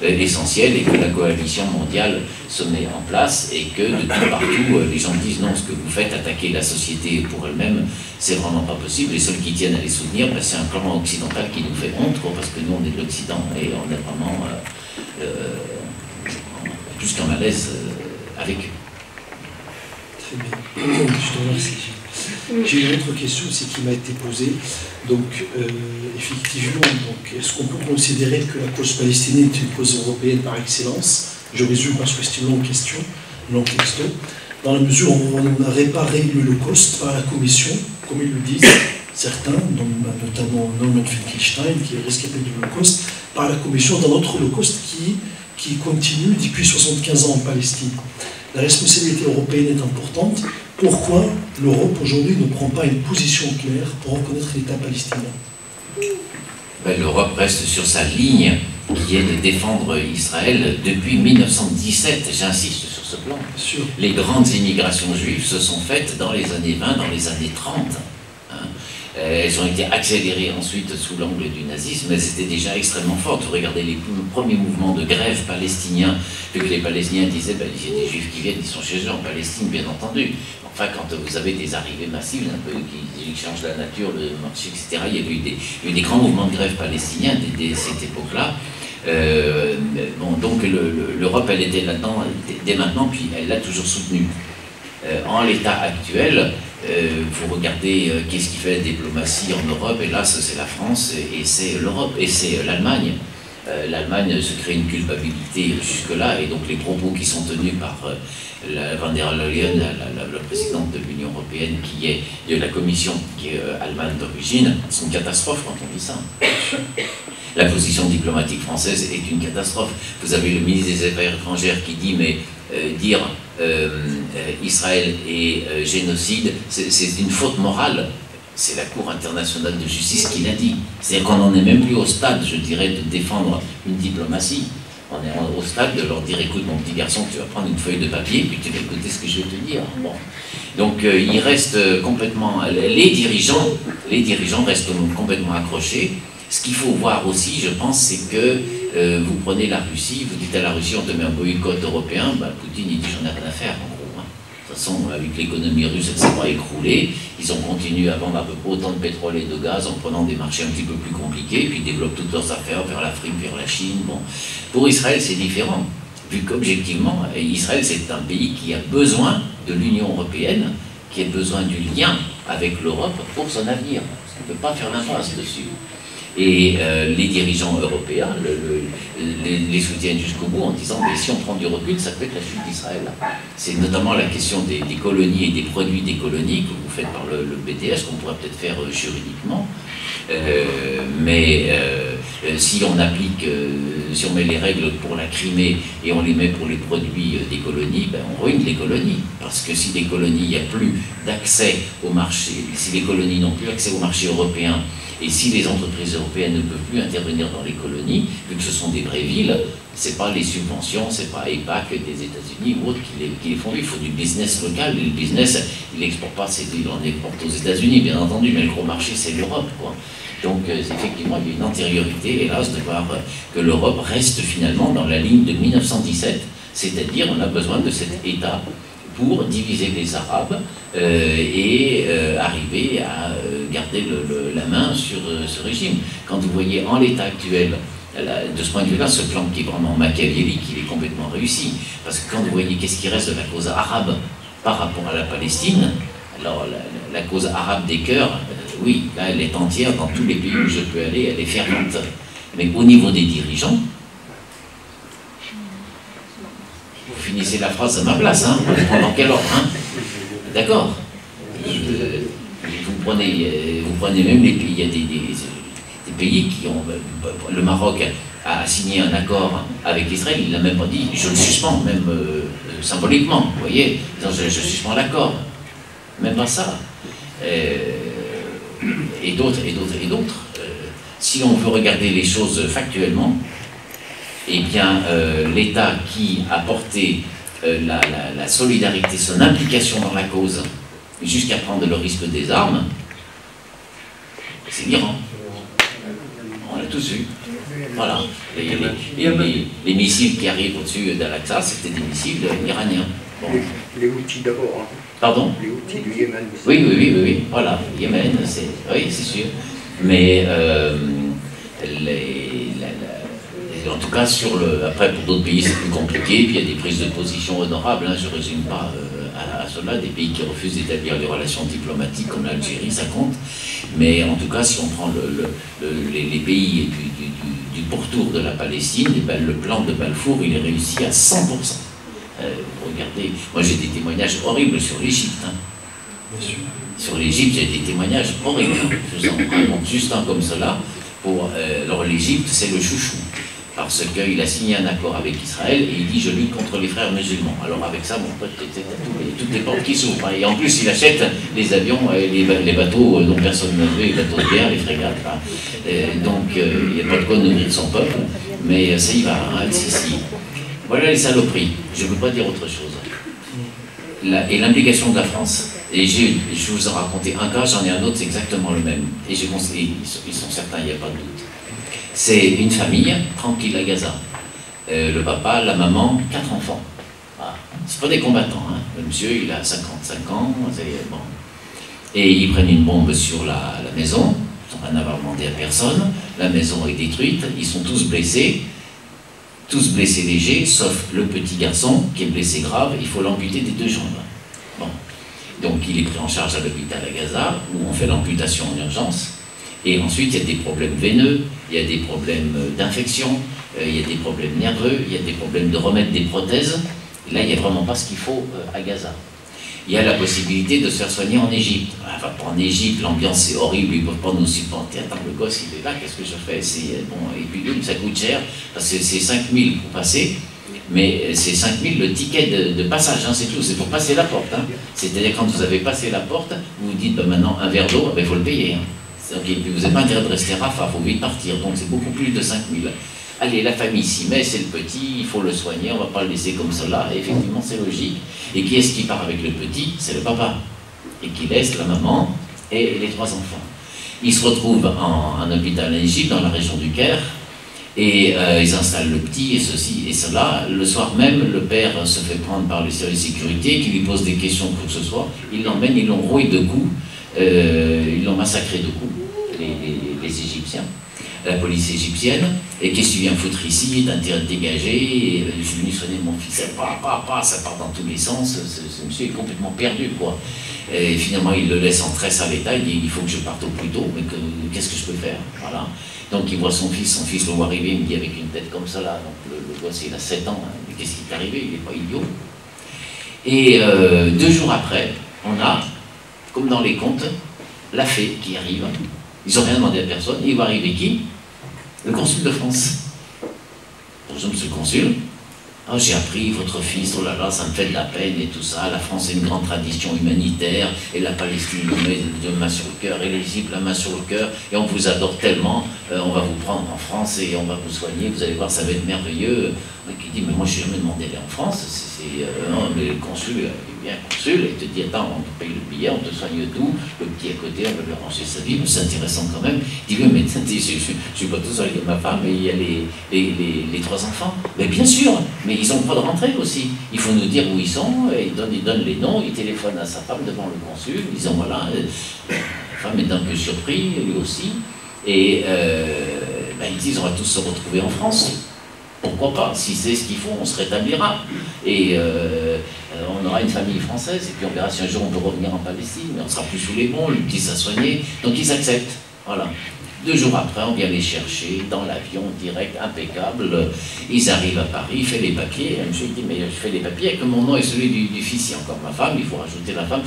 essentielle, et que la coalition mondiale se met en place, et que de tout partout, les gens disent non, ce que vous faites, attaquer la société pour elle-même, c'est vraiment pas possible. Les seuls qui tiennent à les soutenir, ben, c'est un clan occidental qui nous fait honte, quoi, parce que nous on est de l'Occident, et on est vraiment plus qu'un malaise avec eux. Très bien, je te remercie. J'ai une autre question aussi qui m'a été posée. Donc, effectivement, est-ce qu'on peut considérer que la cause palestinienne est une cause européenne par excellence? Je résume parce que c'est une longue question, un long texto. Dans la mesure où on a réparé l'Holocauste par la Commission, comme ils le disent, certains, notamment Norman Finkelstein, qui est rescapé de l'Holocauste, par la Commission d'un autre Holocauste qui continue depuis 75 ans en Palestine. La responsabilité européenne est importante. Pourquoi l'Europe aujourd'hui ne prend pas une position claire pour reconnaître l'État palestinien? Ben, l'Europe reste sur sa ligne qui est de défendre Israël depuis 1917, j'insiste sur ce plan. Les grandes immigrations juives se sont faites dans les années 20, dans les années 30. Elles ont été accélérées ensuite sous l'angle du nazisme, mais c'était déjà extrêmement fort. Regardez les premiers mouvements de grève palestiniens, que les Palestiniens disaient, ben, il y a des Juifs qui viennent, ils sont chez eux en Palestine, bien entendu. Enfin, quand vous avez des arrivées massives, un peu, qui changent la nature, le marché, etc., il y a eu des grands mouvements de grève palestiniens dès cette époque-là. Bon, donc l'Europe, elle était là-dedans dès maintenant, puis elle l'a toujours soutenue. En l'état actuel, vous regardez qu'est-ce qui fait la diplomatie en Europe, et là c'est la France et c'est l'Europe, et c'est l'Allemagne. L'Allemagne se crée une culpabilité jusque-là, et donc les propos qui sont tenus par la Van der Leyen, la présidente de l'Union européenne, qui est de la Commission, qui est allemande d'origine, c'est une catastrophe quand on dit ça. La position diplomatique française est une catastrophe. Vous avez le ministre des Affaires étrangères qui dit, mais dire Israël est génocide, c'est une faute morale. C'est la Cour internationale de justice qui l'a dit. C'est-à-dire qu'on n'en est même plus au stade, je dirais, de défendre une diplomatie. On est au stade de leur dire, écoute mon petit garçon, tu vas prendre une feuille de papier, puis tu vas écouter ce que je vais te dire. Bon. Donc il reste complètement... Les dirigeants restent complètement accrochés. Ce qu'il faut voir aussi, je pense, c'est que vous prenez la Russie, vous dites à la Russie, on te met un boycott européen, ben, Poutine il dit j'en ai rien à faire en gros. Hein. De toute façon, avec l'économie russe, elle ne s'est pas écroulée. Ils ont continué à vendre à peu près autant de pétrole et de gaz en prenant des marchés un petit peu plus compliqués, puis ils développent toutes leurs affaires vers l'Afrique, vers la Chine. Bon. Pour Israël, c'est différent. Vu qu'objectivement, Israël, c'est un pays qui a besoin de l'Union européenne, qui a besoin du lien avec l'Europe pour son avenir. On ne peut pas faire l'impasse dessus. Et les dirigeants européens les soutiennent jusqu'au bout en disant mais si on prend du recul, ça peut être la chute d'Israël. C'est notamment la question des colonies et des produits des colonies que vous faites par le BDS, qu'on pourrait peut-être faire juridiquement. Si on applique, si on met les règles pour la Crimée et on les met pour les produits des colonies, ben on ruine les colonies. Parce que si les colonies, il n'y a plus d'accès au marché, si les colonies n'ont plus accès au marché européen, et si les entreprises européennes ne peuvent plus intervenir dans les colonies, vu que ce sont des vraies villes, c'est pas les subventions, c'est pas EPAC des États-Unis ou autres qui les font. Il faut du business local. Et le business, il n'exporte pas, il en exporte aux États-Unis, bien entendu, mais le gros marché, c'est l'Europe, quoi. Donc, effectivement, il y a une antériorité, hélas, de voir que l'Europe reste finalement dans la ligne de 1917, c'est-à-dire on a besoin de cet État pour diviser les Arabes et arriver à garder la main sur ce régime. Quand vous voyez en l'état actuel, de ce point de vue-là, ce plan qui est vraiment machiavélique, il est complètement réussi. Parce que quand vous voyez qu'est-ce qui reste de la cause arabe par rapport à la Palestine, alors la cause arabe des cœurs, oui, là elle est entière dans tous les pays où je peux aller, elle est fervente. Mais au niveau des dirigeants, vous finissez la phrase à ma place, hein, dans quel ordre, hein? D'accord. Vous prenez même les pays, il y a des pays qui ont... Le Maroc a signé un accord avec Israël, il n'a même pas dit, je le suspends, même symboliquement, vous voyez, je suspends l'accord. Même pas ça. Et d'autres. Si on veut regarder les choses factuellement, eh bien, l'État qui a porté la solidarité, son implication dans la cause, jusqu'à prendre le risque des armes, c'est l'Iran. On l'a tous vu. Voilà. Les missiles qui arrivent au-dessus d'Al-Aqsa, c'était des missiles iraniens. Bon. Les outils d'abord. Hein. Pardon? Les outils du Yémen. Oui. Voilà, Yémen, oui, c'est sûr. Mais en tout cas, après pour d'autres pays c'est plus compliqué, puis il y a des prises de position honorables, hein, je ne résume pas à cela, des pays qui refusent d'établir des relations diplomatiques comme l'Algérie, ça compte. Mais en tout cas, si on prend les pays du pourtour de la Palestine, le plan de Balfour, il est réussi à 100%. Regardez, moi j'ai des témoignages horribles sur l'Égypte. Hein. Sur l'Égypte, j'ai des témoignages horribles. Je vous en raconte juste un comme cela. Alors l'Égypte, c'est le chouchou. Parce qu'il a signé un accord avec Israël et il dit je lutte contre les frères musulmans. Alors avec ça, mon pote, toutes les portes qui s'ouvrent. Et en plus, il achète les avions, les bateaux dont personne ne veut, les bateaux de guerre, les frégates. Donc il n'y a pas de quoi nourrir son peuple, mais ça y va, hein, si. Voilà les saloperies, je ne veux pas dire autre chose. Et l'implication de la France. Et je vous ai raconté un cas, j'en ai un autre, c'est exactement le même. Et ils sont certains, il n'y a pas de doute. C'est une famille tranquille à Gaza. Le papa, la maman, 4 enfants. Voilà. C'est pas des combattants. Hein. Le monsieur, il a 55 ans. Bon. Et ils prennent une bombe sur la maison, sans rien avoir demandé à personne. La maison est détruite, ils sont tous blessés légers, sauf le petit garçon qui est blessé grave, il faut l'amputer des 2 jambes. Bon. Donc il est pris en charge à l'hôpital à Gaza, où on fait l'amputation en urgence. Et ensuite, il y a des problèmes veineux, il y a des problèmes d'infection, il y a des problèmes nerveux, il y a des problèmes de remettre des prothèses. Et là, il n'y a vraiment pas ce qu'il faut à Gaza. Il y a la possibilité de se faire soigner en Égypte. Enfin, en Égypte, l'ambiance est horrible, ils ne peuvent pas nous supporter. Attends, le gosse, il est là, qu'est-ce que je fais? Bon, et puis ça coûte cher, parce que c'est 5 000 pour passer. Mais c'est 5 000 le ticket de passage, hein, c'est tout, c'est pour passer la porte. Hein. C'est-à-dire quand vous avez passé la porte, vous vous dites, ben, maintenant, un verre d'eau, il faut le payer. Hein. Et puis vous n'avez pas intérêt de rester à Rafah, il faut vite partir, donc c'est beaucoup plus de 5 000. Allez, la famille s'y met, c'est le petit, il faut le soigner, on ne va pas le laisser comme cela, et effectivement c'est logique. Et qui est-ce qui part avec le petit? C'est le papa, et qui laisse la maman et les 3 enfants. Ils se retrouvent en hôpital en Égypte, dans la région du Caire, et ils installent le petit, et ceci et cela. Le soir même, le père se fait prendre par les services de sécurité, qui lui posent des questions pour que ce soit. Ils l'emmènent, ils l'ont roué de coups, ils l'ont massacré de coups, les Égyptiens, la police égyptienne. Et qu'est-ce que tu viens foutre ici? T'as intérêt de dégager. Et je suis venu sonner mon fils, ça part dans tous les sens. Ce monsieur est complètement perdu, quoi. Et finalement, il le laisse en très sale état. Il dit il faut que je parte au plus tôt, mais qu'est-ce que je peux faire? Voilà. Donc il voit son fils le voit arriver, il me dit avec une tête comme ça là. Donc le gosse, il a 7 ans, hein. Mais qu'est-ce qui est arrivé? Il n'est pas idiot. Et 2 jours après, on a, comme dans les contes, la fée qui arrive. Ils n'ont rien demandé à personne. Et il va arriver qui? Le consul de France. Bonjour, monsieur le consul. Oh, j'ai appris votre fils, oh là là, ça me fait de la peine et tout ça. La France est une grande tradition humanitaire, et la Palestine nous met la main sur le cœur, et l'Égypte la main sur le cœur, et on vous adore tellement, on va vous prendre en France et on va vous soigner, vous allez voir, ça va être merveilleux. Qui dit, mais moi je n'ai jamais demandé d'aller en France, non, mais le consul, il est bien consul, et il te dit, attends, on te paye le billet, on te soigne tout, le petit à côté, on va lui arranger sa vie, mais c'est intéressant quand même. Il dit, oui, mais je ne suis pas tout seul, il y a ma femme et il y a les 3 enfants. Mais bien sûr, mais ils ont le droit de rentrer aussi. Il faut nous dire où ils sont, et il donne les noms, il téléphone à sa femme devant le consul, disant voilà, la femme est un peu surprise, lui aussi, et ils disent on va tous se retrouver en France. Pourquoi pas? Si c'est ce qu'il faut, on se rétablira. Et on aura une famille française, et puis on verra si un jour on peut revenir en Palestine, mais on sera plus sous les bons, le petit sera soigné. Donc ils acceptent. Voilà. 2 jours après, on vient les chercher dans l'avion, direct, impeccable. Ils arrivent à Paris, il fait les papiers. Le monsieur dit, mais je fais les papiers avec mon nom et celui du fils. Il y a encore ma femme, il faut rajouter la femme.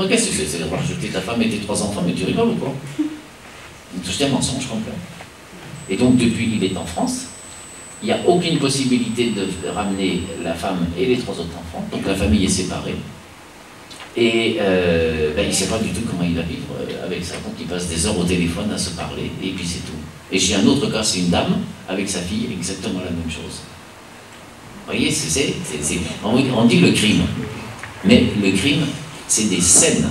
Qu'est-ce que c'est de rajouter ta femme et tes 3 enfants? Mais tu rigoles ou quoi? C'est un mensonge complet. Et donc depuis il est en France, il n'y a aucune possibilité de ramener la femme et les 3 autres enfants, donc la famille est séparée. Et il ne sait pas du tout comment il va vivre avec ça, donc il passe des heures au téléphone à se parler, et puis c'est tout. Et j'ai un autre cas, c'est une dame avec sa fille, exactement la même chose. Vous voyez, on dit le crime, mais le crime, c'est des scènes.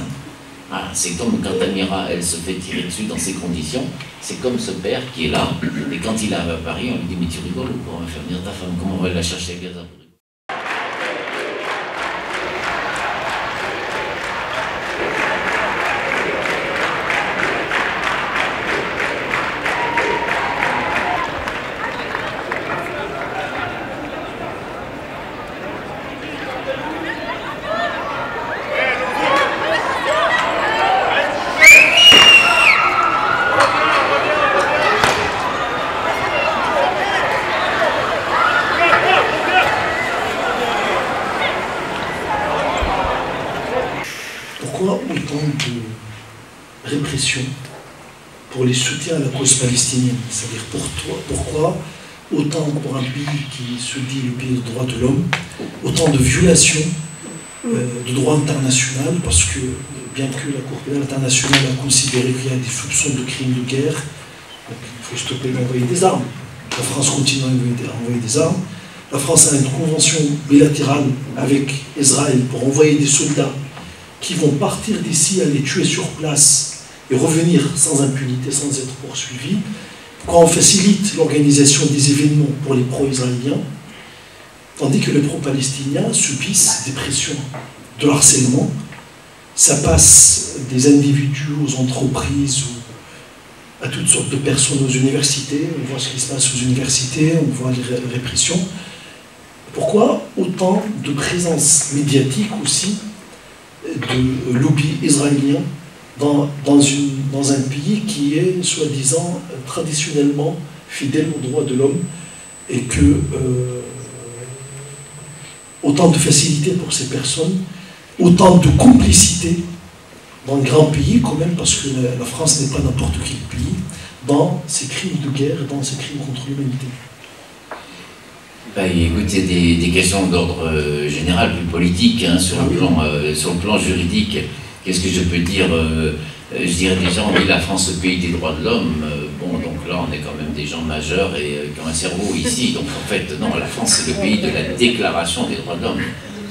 Voilà, c'est comme quand Amira, elle se fait tirer dessus dans ces conditions, c'est comme ce père qui est là, et quand il arrive à Paris, on lui dit « Mais tu rigoles ou quoi? On va faire venir ta femme, comment on va la chercher à Gaza ?» Pourquoi autant de répression pour les soutiens à la cause palestinienne? C'est-à-dire pourquoi autant pour un pays qui se dit le pays des droits de l'homme, autant de violations de droit international, parce que bien que la Cour pénale internationale a considéré qu'il y a des soupçons de crimes de guerre, donc il faut stopper d'envoyer des armes. La France continue à envoyer des armes. La France a une convention bilatérale avec Israël pour envoyer des soldats qui vont partir d'ici, aller tuer sur place et revenir sans impunité, sans être poursuivis. Quand on facilite l'organisation des événements pour les pro-israéliens, tandis que les pro-palestiniens subissent des pressions, de harcèlement. Ça passe des individus aux entreprises, à toutes sortes de personnes aux universités. On voit ce qui se passe aux universités, on voit les répressions. Pourquoi autant de présence médiatique aussi de lobby israélien dans un pays qui est soi-disant traditionnellement fidèle aux droits de l'homme, et que autant de facilité pour ces personnes, autant de complicité dans le grand pays quand même, parce que la France n'est pas n'importe quel pays, dans ces crimes de guerre, dans ces crimes contre l'humanité. Écoute, il y a des questions d'ordre général, plus politique, hein, sur le plan juridique. Qu'est-ce que je peux dire? Je dirais déjà, on dit la France, le pays des droits de l'homme. Bon, donc là, on est quand même des gens majeurs et qui ont un cerveau ici. Donc en fait, non, la France, c'est le pays de la déclaration des droits de l'homme.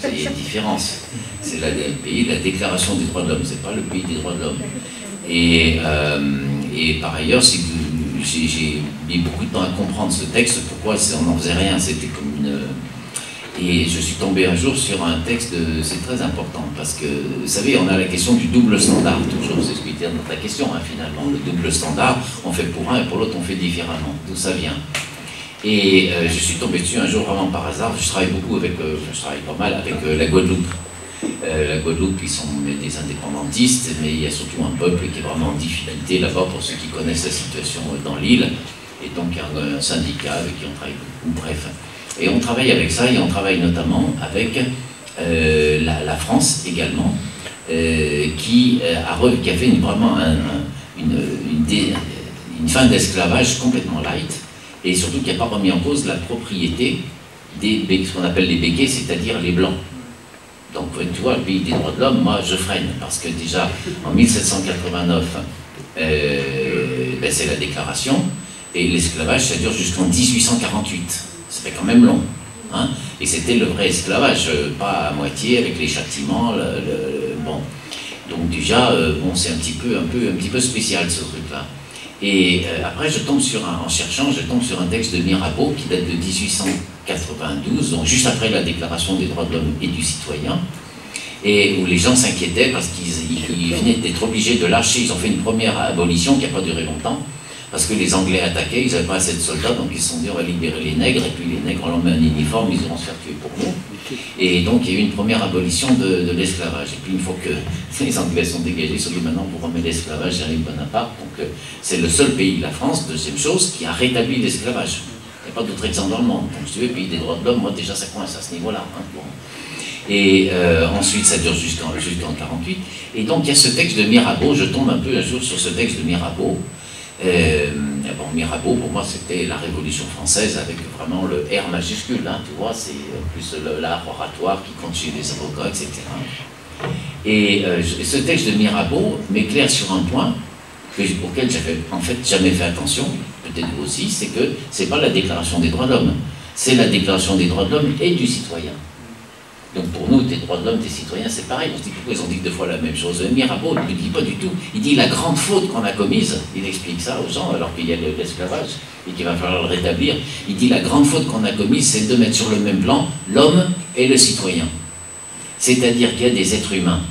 Il y a une différence. C'est le pays de la déclaration des droits de l'homme, c'est pas le pays des droits de l'homme. Et par ailleurs, j'ai mis beaucoup de temps à comprendre ce texte, pourquoi on n'en faisait rien, c'était comme une... Et je suis tombé un jour sur un texte, c'est très important, parce que, vous savez, on a la question du double standard, toujours, c'est ce qui était dans ta question, hein, finalement. Le double standard, on fait pour un et pour l'autre, on fait différemment. D'où ça vient? Et je suis tombé dessus un jour vraiment par hasard, je travaille beaucoup avec, je travaille pas mal avec la Guadeloupe. La Guadeloupe, ils sont des indépendantistes, mais il y a surtout un peuple qui est vraiment en difficulté là-bas, pour ceux qui connaissent la situation dans l'île. Et donc, il y a un syndicat avec qui on travaille beaucoup, bref. Et on travaille avec ça, et on travaille notamment avec la France également, qui a fait vraiment une fin d'esclavage complètement light, et surtout qui n'a pas remis en cause la propriété des ce qu'on appelle les béquets, c'est-à-dire les blancs. Donc, tu vois, le pays des droits de l'homme, moi, je freine, parce que déjà, en 1789, c'est la déclaration, et l'esclavage, ça dure jusqu'en 1848. Ça fait quand même long. Hein, et c'était le vrai esclavage, pas à moitié, avec les châtiments, bon. Donc déjà, bon, c'est un petit peu spécial, ce truc-là. Et après, en cherchant, je tombe sur un texte de Mirabeau, qui date de 1892, donc juste après la Déclaration des droits de l'homme et du citoyen, et où les gens s'inquiétaient parce qu'ils venaient d'être obligés de lâcher. Ils ont fait une première abolition qui n'a pas duré longtemps, parce que les Anglais attaquaient, ils n'avaient pas assez de soldats, donc ils se sont dit on va libérer les nègres, et puis les nègres, on leur met un uniforme, ils iront se faire tuer pour nous. Et donc il y a eu une première abolition de l'esclavage. Et puis une fois que les Anglais sont dégagés, ils se sont dit maintenant pour remettre l'esclavage, j'arrive Bonaparte. Donc c'est le seul pays, la France, deuxième chose, qui a rétabli l'esclavage. Il n'y a pas d'autre exemple dans le monde. Donc si tu veux, pays des droits de l'homme, moi déjà ça coince à ce niveau-là. Hein, bon. Et ensuite ça dure jusqu'en 48. Et donc il y a ce texte de Mirabeau, je tombe un peu un jour sur ce texte de Mirabeau, Bon, Mirabeau, pour moi, c'était la Révolution française avec vraiment le R majuscule, hein, tu vois, c'est plus l'art oratoire qui compte chez les avocats, etc. Et ce texte de Mirabeau m'éclaire sur un point auquel j'avais en fait jamais fait attention, peut-être vous aussi, c'est que c'est pas la Déclaration des droits de l'homme, c'est la Déclaration des droits de l'homme et du citoyen. Donc pour nous, des droits de l'homme, des citoyens, c'est pareil. On se dit pourquoi ils ont dit deux fois la même chose. Mirabeau ne le dit pas du tout. Il dit la grande faute qu'on a commise, il explique ça aux gens alors qu'il y a l'esclavage et qu'il va falloir le rétablir. Il dit la grande faute qu'on a commise, c'est de mettre sur le même plan l'homme et le citoyen. C'est-à-dire qu'il y a des êtres humains.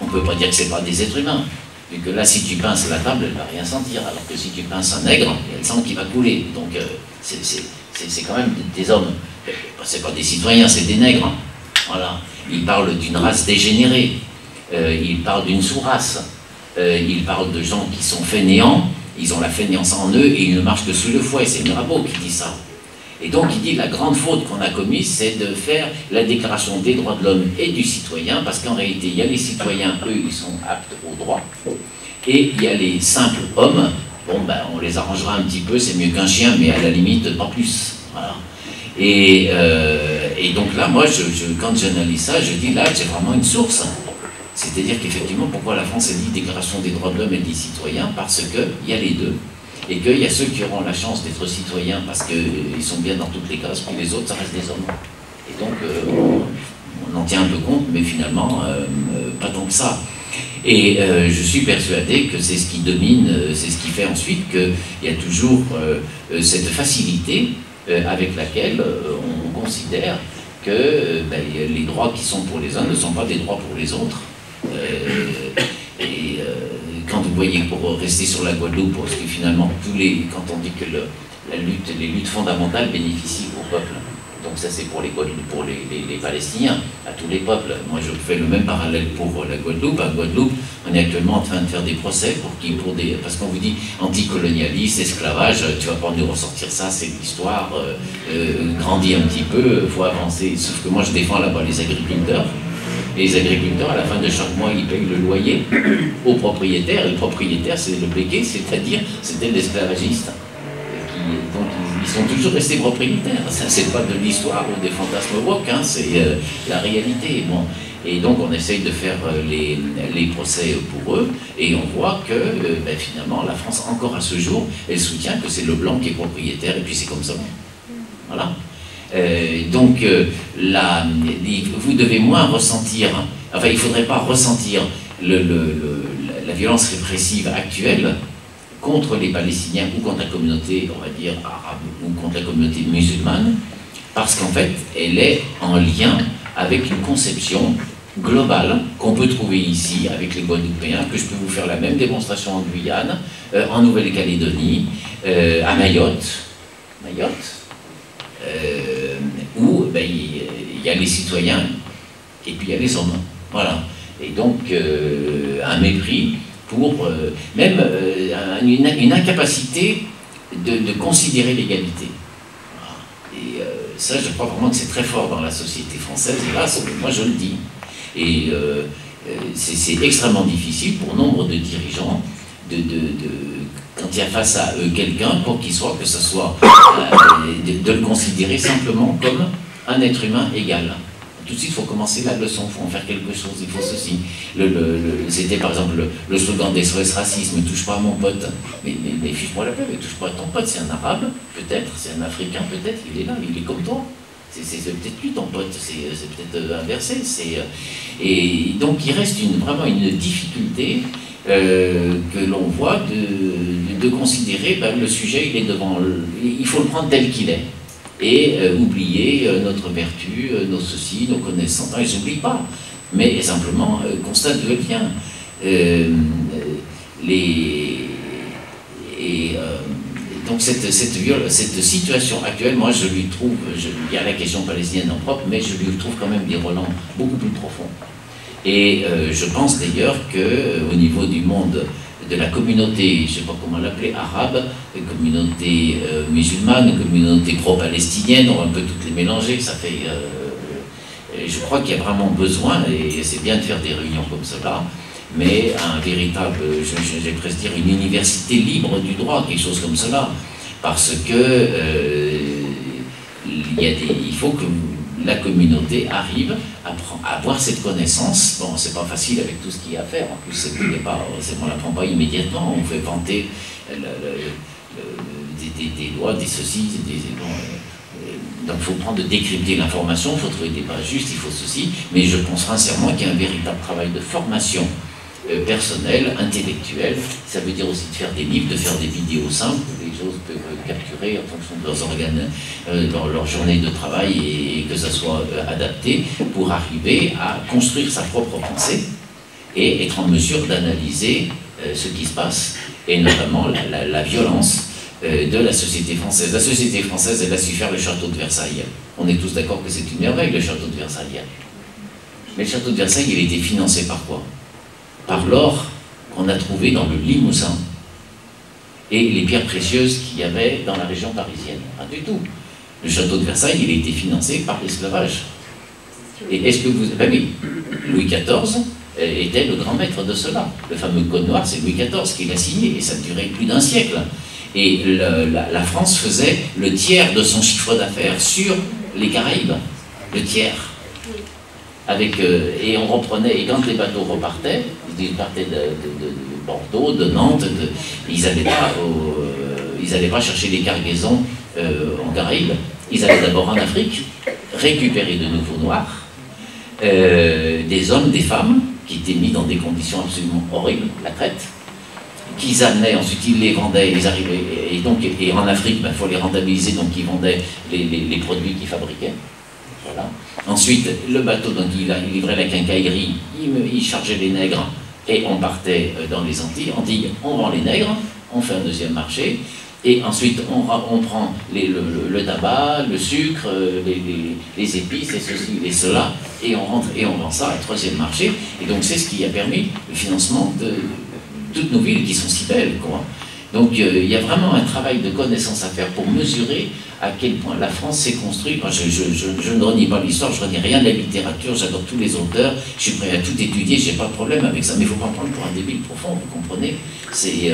On ne peut pas dire que ce n'est pas des êtres humains. Vu que là, si tu pinces la table, elle ne va rien sentir. Alors que si tu pinces un nègre, elle sent qu'il va couler. Donc c'est quand même des hommes. Ce n'est pas des citoyens, c'est des nègres. Voilà. Il parle d'une race dégénérée, il parle d'une sous-race, il parle de gens qui sont fainéants, ils ont la fainéance en eux et ils ne marchent que sous le fouet, c'est Mirabeau qui dit ça. Et donc il dit la grande faute qu'on a commise, c'est de faire la déclaration des droits de l'homme et du citoyen, parce qu'en réalité, il y a les citoyens, eux, ils sont aptes aux droits, et il y a les simples hommes, bon ben on les arrangera un petit peu, c'est mieux qu'un chien, mais à la limite, pas plus. Voilà. Et donc là, moi, quand j'analyse ça, je dis là, j'ai vraiment une source. C'est-à-dire qu'effectivement, pourquoi la France a dit Déclaration des droits de l'homme et des citoyens? Parce qu'il y a les deux. Et qu'il y a ceux qui auront la chance d'être citoyens parce qu'ils sont bien dans toutes les cases, puis les autres, ça reste des hommes. Et donc, on en tient un peu compte, mais finalement, pas tant que ça. Et je suis persuadé que c'est ce qui domine, c'est ce qui fait ensuite qu'il y a toujours cette facilité avec laquelle on considère que les droits qui sont pour les uns ne sont pas des droits pour les autres. Quand vous voyez, pour rester sur la Guadeloupe, parce que finalement, quand on dit que les luttes fondamentales bénéficient au peuple, donc ça c'est pour les Palestiniens, à tous les peuples. Moi je fais le même parallèle pour la Guadeloupe. À Guadeloupe, on est actuellement en train de faire des procès parce qu'on vous dit anticolonialiste, esclavage, tu vas pas nous ressortir ça, c'est l'histoire, grandit un petit peu, il faut avancer. Sauf que moi je défends là-bas les agriculteurs. Et les agriculteurs, à la fin de chaque mois, ils payent le loyer au propriétaire. Et le propriétaire, c'est le béquet, c'est-à-dire, c'était l'esclavagiste. Donc, ils sont toujours restés propriétaires. Ça, c'est pas de l'histoire ou des fantasmes woke, hein, c'est la réalité. Bon. Et donc, on essaye de faire les procès pour eux. Et on voit que, finalement, la France, encore à ce jour, elle soutient que c'est le blanc qui est propriétaire. Et puis, c'est comme ça. Voilà. Donc, vous devez moins ressentir, enfin il ne faudrait pas ressentir la violence répressive actuelle contre les Palestiniens ou contre la communauté, on va dire, arabe ou contre la communauté musulmane, parce qu'en fait, elle est en lien avec une conception globale qu'on peut trouver ici avec les Guadeloupéens, que je peux vous faire la même démonstration en Guyane, en Nouvelle-Calédonie, à Mayotte, où il y a les citoyens et puis il y a les hommes. Voilà. Et donc, un mépris pour même une incapacité de considérer l'égalité. Voilà. Et ça, je crois vraiment que c'est très fort dans la société française. Et là, moi, je le dis. Et c'est extrêmement difficile pour nombre de dirigeants quand il y a face à eux quelqu'un, quoi qu'il soit, que ce soit de le considérer simplement comme un être humain égal. Tout de suite, il faut commencer la leçon, il faut en faire quelque chose, il faut ceci. C'était par exemple le slogan des SOS Racisme, ne touche pas à mon pote. Mais fiche-moi la paix, ne touche pas à ton pote, c'est un arabe, peut-être, c'est un africain, peut-être, il est là, il est comme toi. C'est peut-être lui ton pote, c'est peut-être inversé. Et donc il reste vraiment une difficulté que l'on voit de considérer le sujet, il faut le prendre tel qu'il est. Et oublier notre vertu, nos soucis, nos connaissances. Non, je n'oublie pas, mais simplement constate d'où elle vient. Donc cette situation actuelle, moi je lui trouve, il y a la question palestinienne en propre, mais je lui trouve quand même des relents beaucoup plus profonds. Et je pense d'ailleurs qu'au niveau du monde, de la communauté, je ne sais pas comment l'appeler, arabe, communauté musulmane, communauté pro-palestinienne, on va un peu toutes les mélanger, ça fait... je crois qu'il y a vraiment besoin, et c'est bien de faire des réunions comme cela, mais un véritable, je vais presque dire, une université libre du droit, quelque chose comme cela. Parce que il faut que la communauté arrive à avoir cette connaissance. Bon, c'est pas facile avec tout ce qu'il y a à faire. En plus, on ne l'apprend pas immédiatement. On fait vanter des lois, des ceci, donc il faut prendre de décrypter l'information, il faut trouver des bases justes, il faut ceci. Mais je pense sincèrement qu'il y a un véritable travail de formation personnelle, intellectuelle. Ça veut dire aussi de faire des livres, de faire des vidéos simples que les gens peuvent capturer en fonction de leurs organes, dans leur journée de travail et que ça soit adapté pour arriver à construire sa propre pensée et être en mesure d'analyser ce qui se passe et notamment la violence de la société française. La société française, elle a su faire le château de Versailles. On est tous d'accord que c'est une merveille, le château de Versailles. Mais le château de Versailles, il a été financé par quoi? Par l'or qu'on a trouvé dans le Limousin et les pierres précieuses qu'il y avait dans la région parisienne. Pas du tout. Le château de Versailles, il a été financé par l'esclavage. Et est-ce que vous... Ben oui, Louis XIV était le grand maître de cela. Le fameux Code noir, c'est Louis XIV qui l'a signé, et ça a duré plus d'un siècle. Et la France faisait le tiers de son chiffre d'affaires sur les Caraïbes. Le tiers. Et on reprenait, et quand les bateaux repartaient, ils partaient de Bordeaux, de Nantes, ils n'allaient pas chercher des cargaisons en Caraïbes. Ils allaient d'abord en Afrique, récupérer de nouveaux noirs, des hommes, des femmes, qui étaient mis dans des conditions absolument horribles, la traite, qu'ils amenaient, ensuite ils les vendaient, ils arrivaient, et en Afrique, il faut les rentabiliser, donc ils vendaient les produits qu'ils fabriquaient. Voilà. Ensuite, le bateau, donc il livrait la quincaillerie, il chargeait les nègres, et on partait dans les Antilles. On dit, on vend les nègres, on fait un deuxième marché, et ensuite on prend le tabac, le sucre, les épices, et ceci, et cela, et on rentre et on vend ça, un troisième marché. Et donc c'est ce qui a permis le financement de toutes nos villes qui sont si belles, quoi. Donc il y a vraiment un travail de connaissance à faire pour mesurer à quel point la France s'est construite. Moi, je ne renie pas l'histoire, je ne renie rien de la littérature, j'adore tous les auteurs, je suis prêt à tout étudier, j'ai pas de problème avec ça, mais il ne faut pas prendre pour un débile profond, vous comprenez? C'est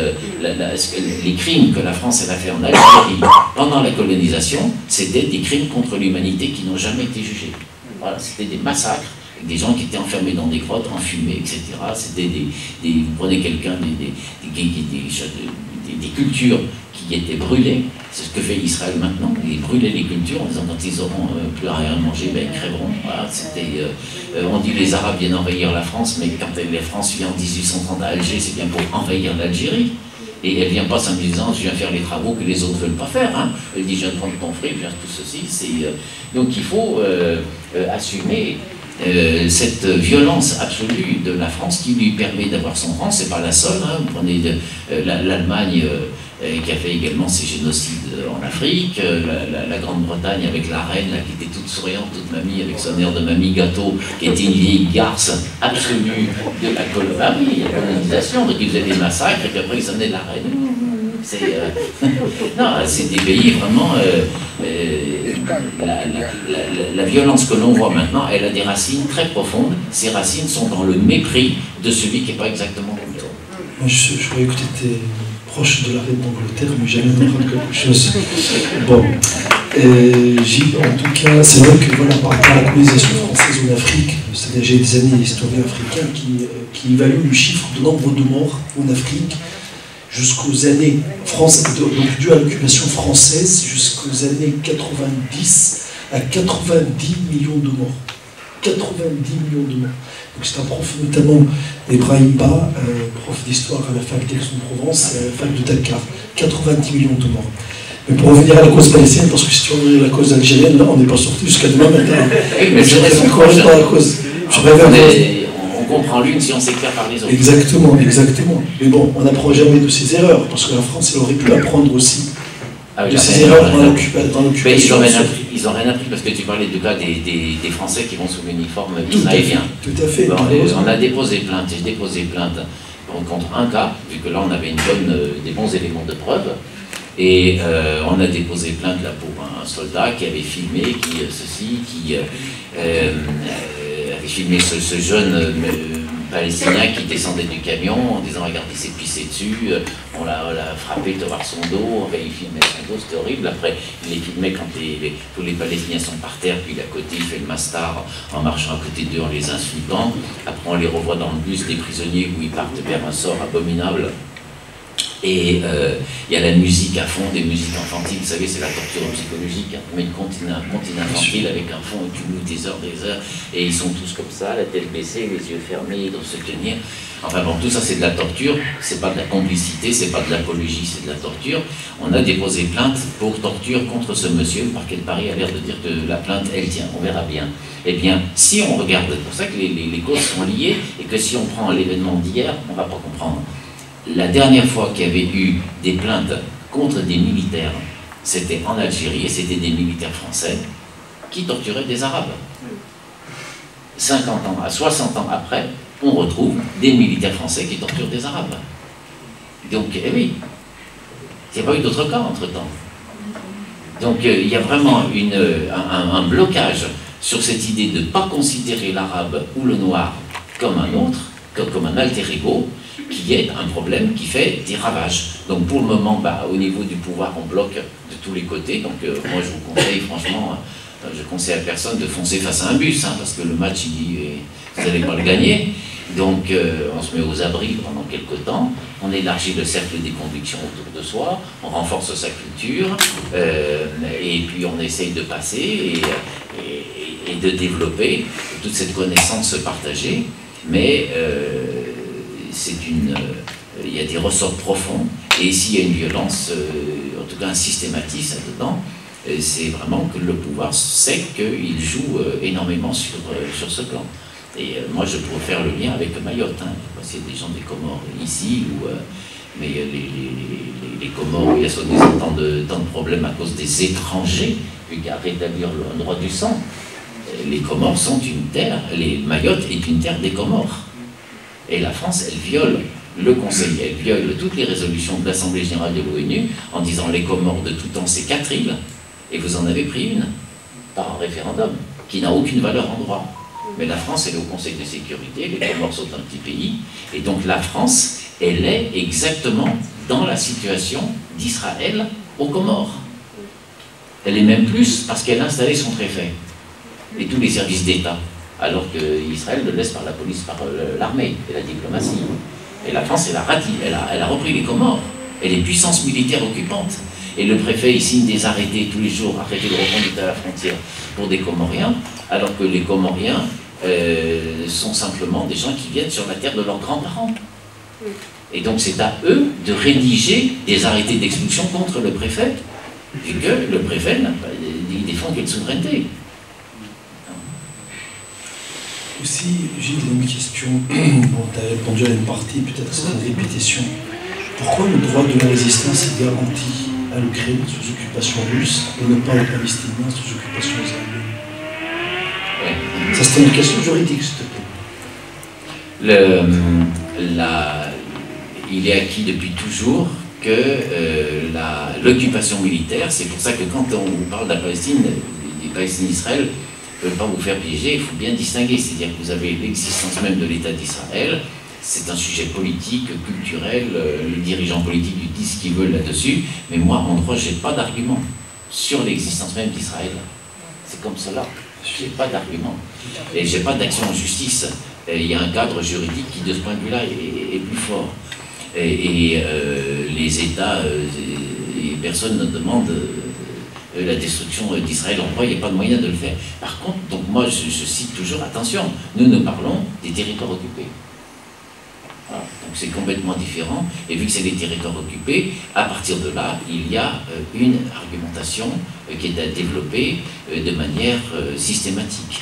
les crimes que la France elle a fait en Algérie pendant la colonisation, c'était des crimes contre l'humanité qui n'ont jamais été jugés. Voilà, c'était des massacres, des gens qui étaient enfermés dans des grottes, enfumés, etc. C'était vous prenez quelqu'un, des cultures qui étaient brûlées, c'est ce que fait Israël maintenant, ils brûlaient les cultures en disant quand ils n'auront plus rien à manger, ben, ils crèveront. Voilà, on dit les Arabes viennent envahir la France, mais quand la France vient en 1830 à Alger, c'est bien pour envahir l'Algérie. Et elle ne vient pas en disant je viens faire les travaux que les autres ne veulent pas faire. Hein. Elle dit je viens de prendre ton fric, je viens de tout ceci. Donc il faut assumer cette violence absolue de la France qui lui permet d'avoir son rang. C'est pas la seule. Hein. Vous prenez l'Allemagne qui a fait également ses génocides en Afrique, la Grande-Bretagne avec la reine là, qui était toute souriante, toute mamie, avec son air de mamie gâteau, qui était une vieille garce absolue de la colonisation, donc ils faisaient des massacres et puis après ils amenaient la reine. Non, c'est des pays vraiment... la violence que l'on voit maintenant, elle a des racines très profondes. Ces racines sont dans le mépris de celui qui n'est pas exactement comme toi. Moi, je croyais que tu étais proche de la reine d'Angleterre, mais jamais d'apprendre quelque chose. Bon, en tout cas, c'est vrai que voilà, par rapport à la colonisation française en Afrique, c'est déjà des années historiens africains qui évaluent le chiffre de nombre de morts en Afrique jusqu'aux années donc dû à l'occupation française, jusqu'aux années 90 à 90 millions de morts. 90 millions de morts. Donc c'est un prof, notamment Ibrahim Ba, prof d'histoire à la fac d'Aix-en-Provence et à la fac de Dakar. 90 millions de morts. Mais pour revenir à la cause palestinienne, parce que si tu reviens à la cause algérienne, là on n'est pas sorti jusqu'à demain matin. Oui, mais je reste encore pas la cause. On comprend l'une si on s'éclaire par les autres. Exactement, exactement. Mais bon, on n'apprend jamais de ses erreurs, parce que la France, elle aurait pu apprendre aussi de ses erreurs dans l'occupation. Ils n'ont rien appris, parce que tu parlais du cas des Français qui vont sous l'uniforme israélien. Tout à fait. Bon, on a déposé plainte, j'ai déposé plainte contre un cas, vu que là on avait des bons éléments de preuve, et on a déposé plainte là pour un soldat qui avait filmé, qui avait filmé ce jeune Palestinien qui descendait du camion en disant regardez, il s'est pissé dessus, on l'a frappé de voir son dos, enfin, il filmait son dos, c'était horrible. Après, il les filmait quand tous les Palestiniens sont par terre, puis à côté, il fait le mastar en marchant à côté d'eux, en les insultant. Après, on les revoit dans le bus des prisonniers où ils partent vers un sort abominable. Et il y a la musique à fond, des musiques enfantines, vous savez, c'est la torture psychologique. On met une comptine infantile avec un fond et tu loues des heures, et ils sont tous comme ça, la tête baissée, les yeux fermés, ils doivent se tenir. Enfin bon, tout ça c'est de la torture, c'est pas de la complicité, c'est pas de l'apologie, c'est de la torture. On a déposé plainte pour torture contre ce monsieur, le parquet de Paris a l'air de dire que la plainte, elle tient, on verra bien. Eh bien, si on regarde, c'est pour ça que les causes sont liées, et que si on prend l'événement d'hier, on ne va pas comprendre. La dernière fois qu'il y avait eu des plaintes contre des militaires, c'était en Algérie, et c'était des militaires français qui torturaient des Arabes. 50 ans, à 60 ans après, on retrouve des militaires français qui torturent des Arabes. Donc, eh oui, il n'y a pas eu d'autre cas entre-temps. Donc, il y a vraiment un blocage sur cette idée de ne pas considérer l'arabe ou le noir comme un autre, comme un alter ego, qui est un problème qui fait des ravages. Donc pour le moment, au niveau du pouvoir, on bloque de tous les côtés. Donc moi je vous conseille, franchement, je conseille à personne de foncer face à un bus, hein, parce que le match, vous n'allez pas le gagner. Donc on se met aux abris pendant quelques temps, on élargit le cercle des convictions autour de soi, on renforce sa culture, et puis on essaye de passer et de développer toute cette connaissance partagée. Mais il y a des ressorts profonds, et s'il y a une violence, en tout cas un systématisme dedans, c'est vraiment que le pouvoir sait qu'il joue énormément sur ce plan. Et moi je pourrais faire le lien avec Mayotte, hein. C'est des gens des Comores ici, mais les Comores, il y a soi-disant tant de problèmes à cause des étrangers, vu qu'à rétablir le droit du sang. Les Comores sont une terre, Mayotte est une terre des Comores. Et la France, elle viole le Conseil, elle viole toutes les résolutions de l'Assemblée Générale de l'ONU en disant les Comores de tout temps, c'est 4 îles, et vous en avez pris une, par un référendum, qui n'a aucune valeur en droit. Mais la France, elle est au Conseil de sécurité, les Comores sont un petit pays, et donc la France, elle est exactement dans la situation d'Israël aux Comores. Elle est même plus parce qu'elle a installé son préfet et tous les services d'État, alors qu'Israël le laisse par la police, par l'armée et la diplomatie. Et la France, elle a repris les Comores, et les puissances militaires occupantes. Et le préfet, il signe des arrêtés tous les jours, arrêtés de reconduite à la frontière pour des Comoriens, alors que les Comoriens sont simplement des gens qui viennent sur la terre de leurs grands-parents. Et donc c'est à eux de rédiger des arrêtés d'expulsion contre le préfet, vu que le préfet il défend qu'une souveraineté. Aussi, Gilles, une question, bon, tu as répondu à une partie, peut-être c'est une répétition. Pourquoi le droit de la résistance est garanti à l'Ukraine sous occupation russe et non pas aux Palestiniens sous occupation israélienne? Ça, c'était une question juridique, s'il te plaît. Il est acquis depuis toujours que l'occupation militaire, c'est pour ça que quand on vous parle de la Palestine, des Palestiniens d'Israël, je ne veux pas vous faire piéger, il faut bien distinguer. C'est-à-dire que vous avez l'existence même de l'État d'Israël, c'est un sujet politique, culturel, les dirigeants politiques disent ce qu'ils veulent là-dessus, mais moi, en droit, je n'ai pas d'argument sur l'existence même d'Israël. C'est comme cela, je n'ai pas d'argument. Et je n'ai pas d'action en justice. Il y a un cadre juridique qui, de ce point de vue-là, est plus fort. Et les États, personne ne demande la destruction d'Israël en droit, il n'y a pas de moyen de le faire. Par contre, donc moi je cite toujours, attention, nous parlons des territoires occupés. Voilà. Donc c'est complètement différent, et vu que c'est des territoires occupés, à partir de là, il y a une argumentation qui est à développer de manière systématique.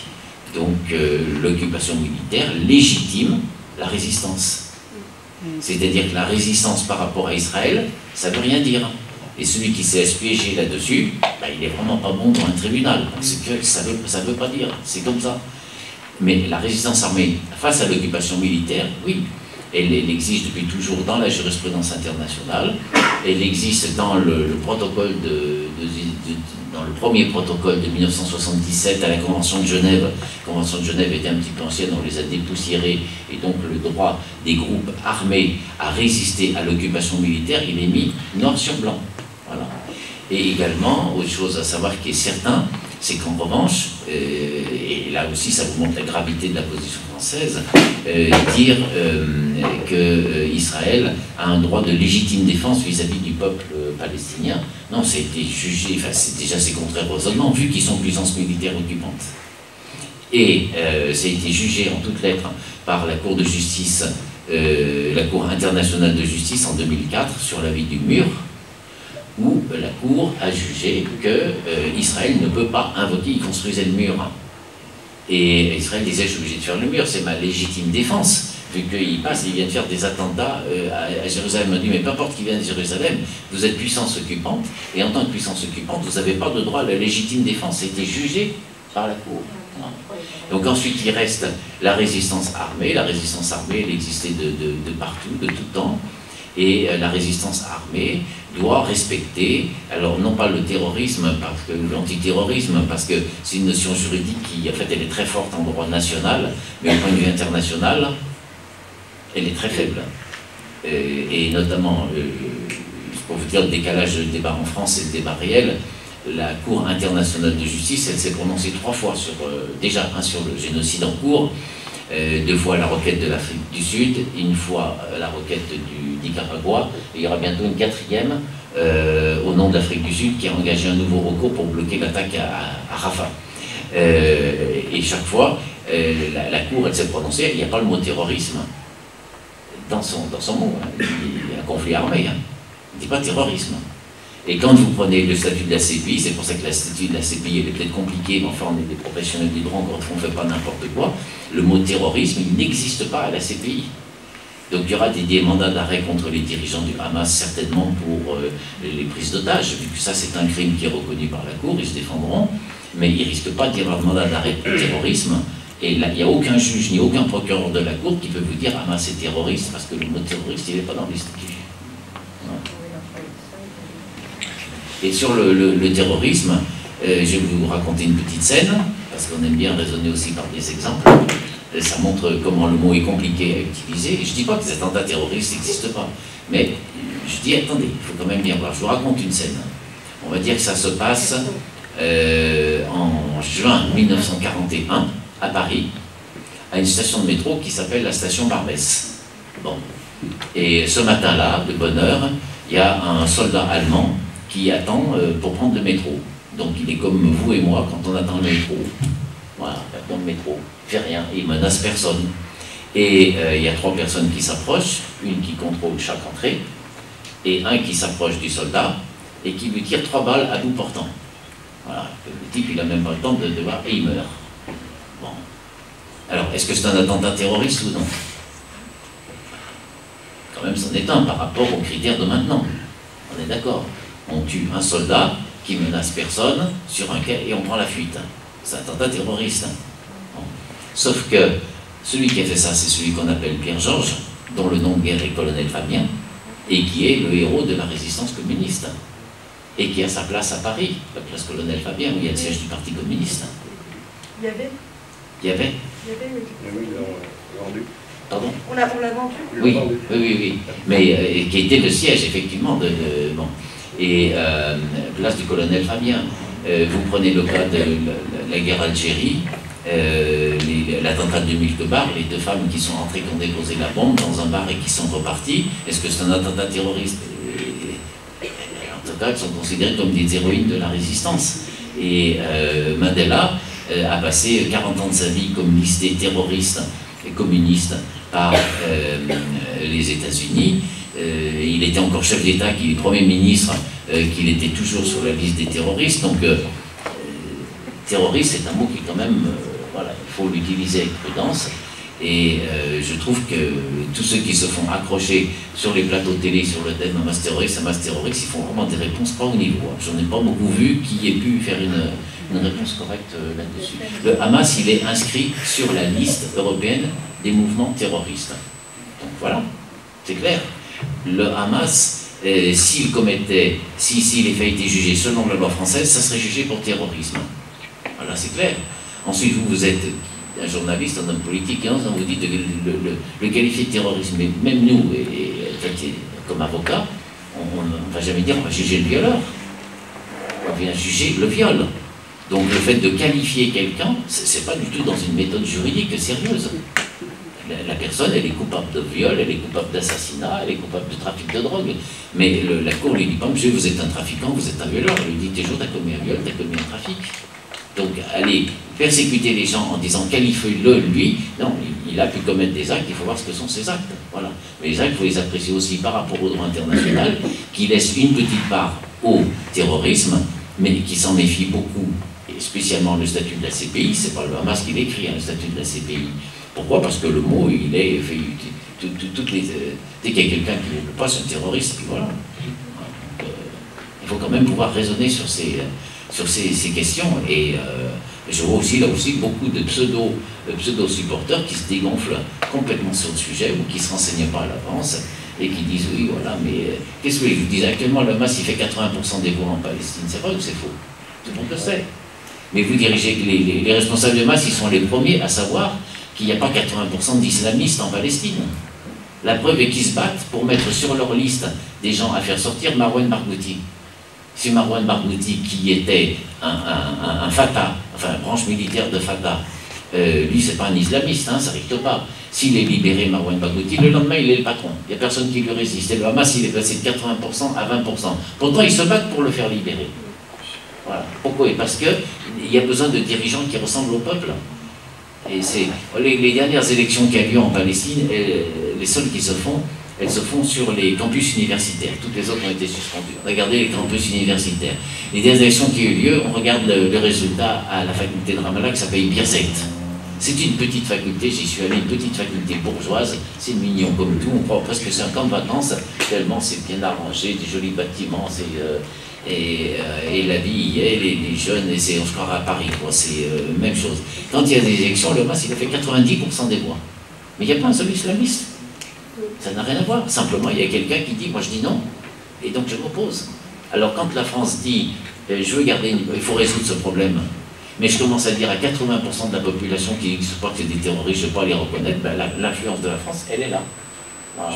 Donc l'occupation militaire légitime la résistance. C'est-à-dire que la résistance par rapport à Israël, ça ne veut rien dire. Et celui qui se laisse piéger là-dessus, il n'est vraiment pas bon dans un tribunal. Parce que ça ne veut pas dire, c'est comme ça. Mais la résistance armée face à l'occupation militaire, oui. elle existe depuis toujours dans la jurisprudence internationale, elle existe dans le protocole dans le premier protocole de 1977 à la Convention de Genève. La Convention de Genève était un petit peu ancienne, on les a dépoussiérés, et donc le droit des groupes armés à résister à l'occupation militaire, il est mis noir sur blanc. Voilà. Et également, autre chose à savoir qui est certain, c'est qu'en revanche, et là aussi ça vous montre la gravité de la position française, dire qu'Israël a un droit de légitime défense vis-à-vis du peuple palestinien, non, ça a été jugé, enfin c'est contraire au raisonnement, vu qu'ils sont puissance militaire occupante. Et ça a été jugé en toutes lettres par la Cour de justice, la Cour internationale de justice en 2004, sur l'avis du mur, où la Cour a jugé qu'Israël ne peut pas invoquer, il construisait le mur. Et Israël disait, je suis obligé de faire le mur, c'est ma légitime défense. Vu qu'il passe, il vient de faire des attentats à Jérusalem. Il m'a dit, mais peu importe qu'il vienne de Jérusalem, vous êtes puissance occupante, et en tant que puissance occupante, vous n'avez pas de droit à la légitime défense. C'était jugé par la Cour. Donc ensuite, il reste la résistance armée. La résistance armée, elle existait de partout, de tout temps. Et la résistance armée doit respecter, alors non pas le terrorisme, parce que l'antiterrorisme, parce que c'est une notion juridique qui, en fait, elle est très forte en droit national, mais au point de vue international, elle est très faible. Et notamment, pour vous dire le décalage de débat en France et le débat réel, la Cour internationale de justice, elle s'est prononcée 3 fois sur, déjà, sur le génocide en cours, 2 fois la requête de l'Afrique du Sud, 1 fois la requête du Nicaragua, et il y aura bientôt une 4e au nom de l'Afrique du Sud qui a engagé un nouveau recours pour bloquer l'attaque à Rafah. Et chaque fois, la Cour, elle s'est prononcée, il n'y a pas le mot terrorisme dans son mot, hein. Il y a un conflit armé, hein. Il ne dit pas terrorisme. Et quand vous prenez le statut de la CPI, c'est pour ça que la statut de la CPI elle est peut-être compliquée, mais enfin on est des professionnels du droit, on ne fait pas n'importe quoi. Le mot terrorisme, il n'existe pas à la CPI. Donc il y aura des mandats d'arrêt contre les dirigeants du Hamas, certainement pour les prises d'otages, vu que ça c'est un crime qui est reconnu par la Cour, ils se défendront, mais ils ne risquent pas d'y avoir de mandat d'arrêt pour terrorisme. Et là, il n'y a aucun juge ni aucun procureur de la Cour qui peut vous dire Hamas est terroriste, parce que le mot terroriste, il n'est pas dans les statuts. Et sur le terrorisme, je vais vous raconter une petite scène, parce qu'on aime bien raisonner aussi par des exemples. Ça montre comment le mot est compliqué à utiliser. Et je ne dis pas que les attentats terroristes n'existent pas, mais je dis, attendez, il faut quand même bien voir. Je vous raconte une scène. On va dire que ça se passe en juin 1941, à Paris, à une station de métro qui s'appelle la station Barbès. Bon. Et ce matin-là, de bonne heure, il y a un soldat allemand qui attend pour prendre le métro. Donc il est comme vous et moi quand on attend le métro. Voilà, il attend le métro, il fait rien, il menace personne. Et il y a 3 personnes qui s'approchent, une qui contrôle chaque entrée, et un qui s'approche du soldat, et qui lui tire 3 balles à bout portant. Voilà, le type il n'a même pas le temps de voir, et il meurt. Bon. Alors, est-ce que c'est un attentat terroriste ou non? Quand même, c'en est un par rapport aux critères de maintenant. On est d'accord. On tue un soldat qui menace personne sur un quai et on prend la fuite. C'est un attentat terroriste. Bon. Sauf que celui qui a fait ça, c'est celui qu'on appelle Pierre Georges, dont le nom de guerre est colonel Fabien, et qui est le héros de la résistance communiste, et qui a sa place à Paris, la place colonel Fabien, où il y a le siège du Parti communiste. Il y avait? Il y avait? Il y avait, oui. Oui, ils l'ont vendu. Pardon? On l'a vendu? Oui. Mais qui était le siège, effectivement, bon. Et place du colonel Fabien. Vous prenez le cas de la guerre Algérie, l'attentat de Milkebar, les 2 femmes qui sont entrées, qui ont déposé la bombe dans un bar et qui sont reparties. Est-ce que c'est un attentat terroriste? En tout cas, elles sont considérées comme des héroïnes de la résistance. Et Mandela a passé 40 ans de sa vie comme listé terroriste et communiste par les États-Unis. Il était encore chef d'État, qu'il est Premier ministre, qu'il était toujours sur la liste des terroristes. Donc, terroriste, c'est un mot qui quand même, voilà, il faut l'utiliser avec prudence. Et je trouve que tous ceux qui se font accrocher sur les plateaux de télé sur le thème Hamas terroriste, ils font vraiment des réponses pas au niveau. J'en ai pas beaucoup vu qui aient pu faire une réponse correcte là-dessus. Le Hamas, il est inscrit sur la liste européenne des mouvements terroristes. Donc Voilà, c'est clair. Le Hamas, s'il commettait, si les faits étaient jugés selon la loi française, ça serait jugé pour terrorisme. Voilà, c'est clair. Ensuite, vous êtes un journaliste, un homme politique, et on vous dit de le qualifier de terrorisme. Mais même nous, comme avocats, on ne va jamais dire on va juger le violeur. On vient juger le viol. Donc le fait de qualifier quelqu'un, c'est pas du tout dans une méthode juridique sérieuse. La personne, elle est coupable de viol, elle est coupable d'assassinat, elle est coupable de trafic de drogue. Mais la Cour lui dit pas, monsieur, vous êtes un trafiquant, vous êtes un violeur. Elle lui dit, t'es jour, t'as commis un viol, t'as commis un trafic. Donc, aller persécuter les gens en disant qualifie-le, lui, non, il a pu commettre des actes, il faut voir ce que sont ces actes. Voilà. Mais les actes, il faut les apprécier aussi par rapport au droit international, qui laisse une petite part au terrorisme, mais qui s'en méfie beaucoup, et spécialement le statut de la CPI, c'est pas le Hamas qui l'écrit, hein, le statut de la CPI. Pourquoi? Parce que le mot, il est fait, dès qu'il y a quelqu'un qui ne veut pas, c'est un terroriste, puis voilà. Donc, il faut quand même pouvoir raisonner sur ces questions, et je vois aussi là aussi beaucoup de pseudo-supporters qui se dégonflent complètement sur le sujet, ou qui ne se renseignent pas à l'avance, et qui disent oui, voilà, mais qu'est-ce que je vous dis? Actuellement, le Hamas, il fait 80% des voix en Palestine, c'est vrai ou c'est faux? Tout le monde le sait. Mais vous dirigez que les responsables de Hamas, ils sont les premiers à savoir qu'il n'y a pas 80% d'islamistes en Palestine. La preuve est qu'ils se battent pour mettre sur leur liste des gens à faire sortir Marwan Barghouti. Si Marwan Barghouti, qui était un Fatah, enfin une branche militaire de Fatah, lui c'est pas un islamiste, hein, ça n'arrive pas. S'il est libéré, Marwan Barghouti, le lendemain il est le patron. Il n'y a personne qui lui résiste. Et le Hamas il est passé de 80% à 20%. Pourtant ils se battent pour le faire libérer. Voilà. Pourquoi? Parce qu'il y a besoin de dirigeants qui ressemblent au peuple. Et c'est les dernières élections qui ont lieu en Palestine, les seules qui se font, elles se font sur les campus universitaires. Toutes les autres ont été suspendues. Regardez les campus universitaires. Les dernières élections qui ont eu lieu, on regarde le résultat à la faculté de Ramallah qui s'appelle Birzeit. C'est une petite faculté, j'y suis allé, une petite faculté bourgeoise, c'est mignon comme tout, on croit presque que c'est un camp de vacances, tellement c'est bien arrangé, des jolis bâtiments, et la vie, et les jeunes, et on se croirait à Paris, c'est même chose. Quand il y a des élections, le Hamas, il a fait 90% des voix. Mais il n'y a pas un seul islamiste. Ça n'a rien à voir. Simplement, il y a quelqu'un qui dit, moi je dis non, et donc je m'oppose. Alors quand la France dit, je veux garder, il faut résoudre ce problème, mais je commence à dire à 80% de la population qui ne pas que c'est des terroristes, je ne peux pas les reconnaître, ben, l'influence de la France, elle est là. Voilà.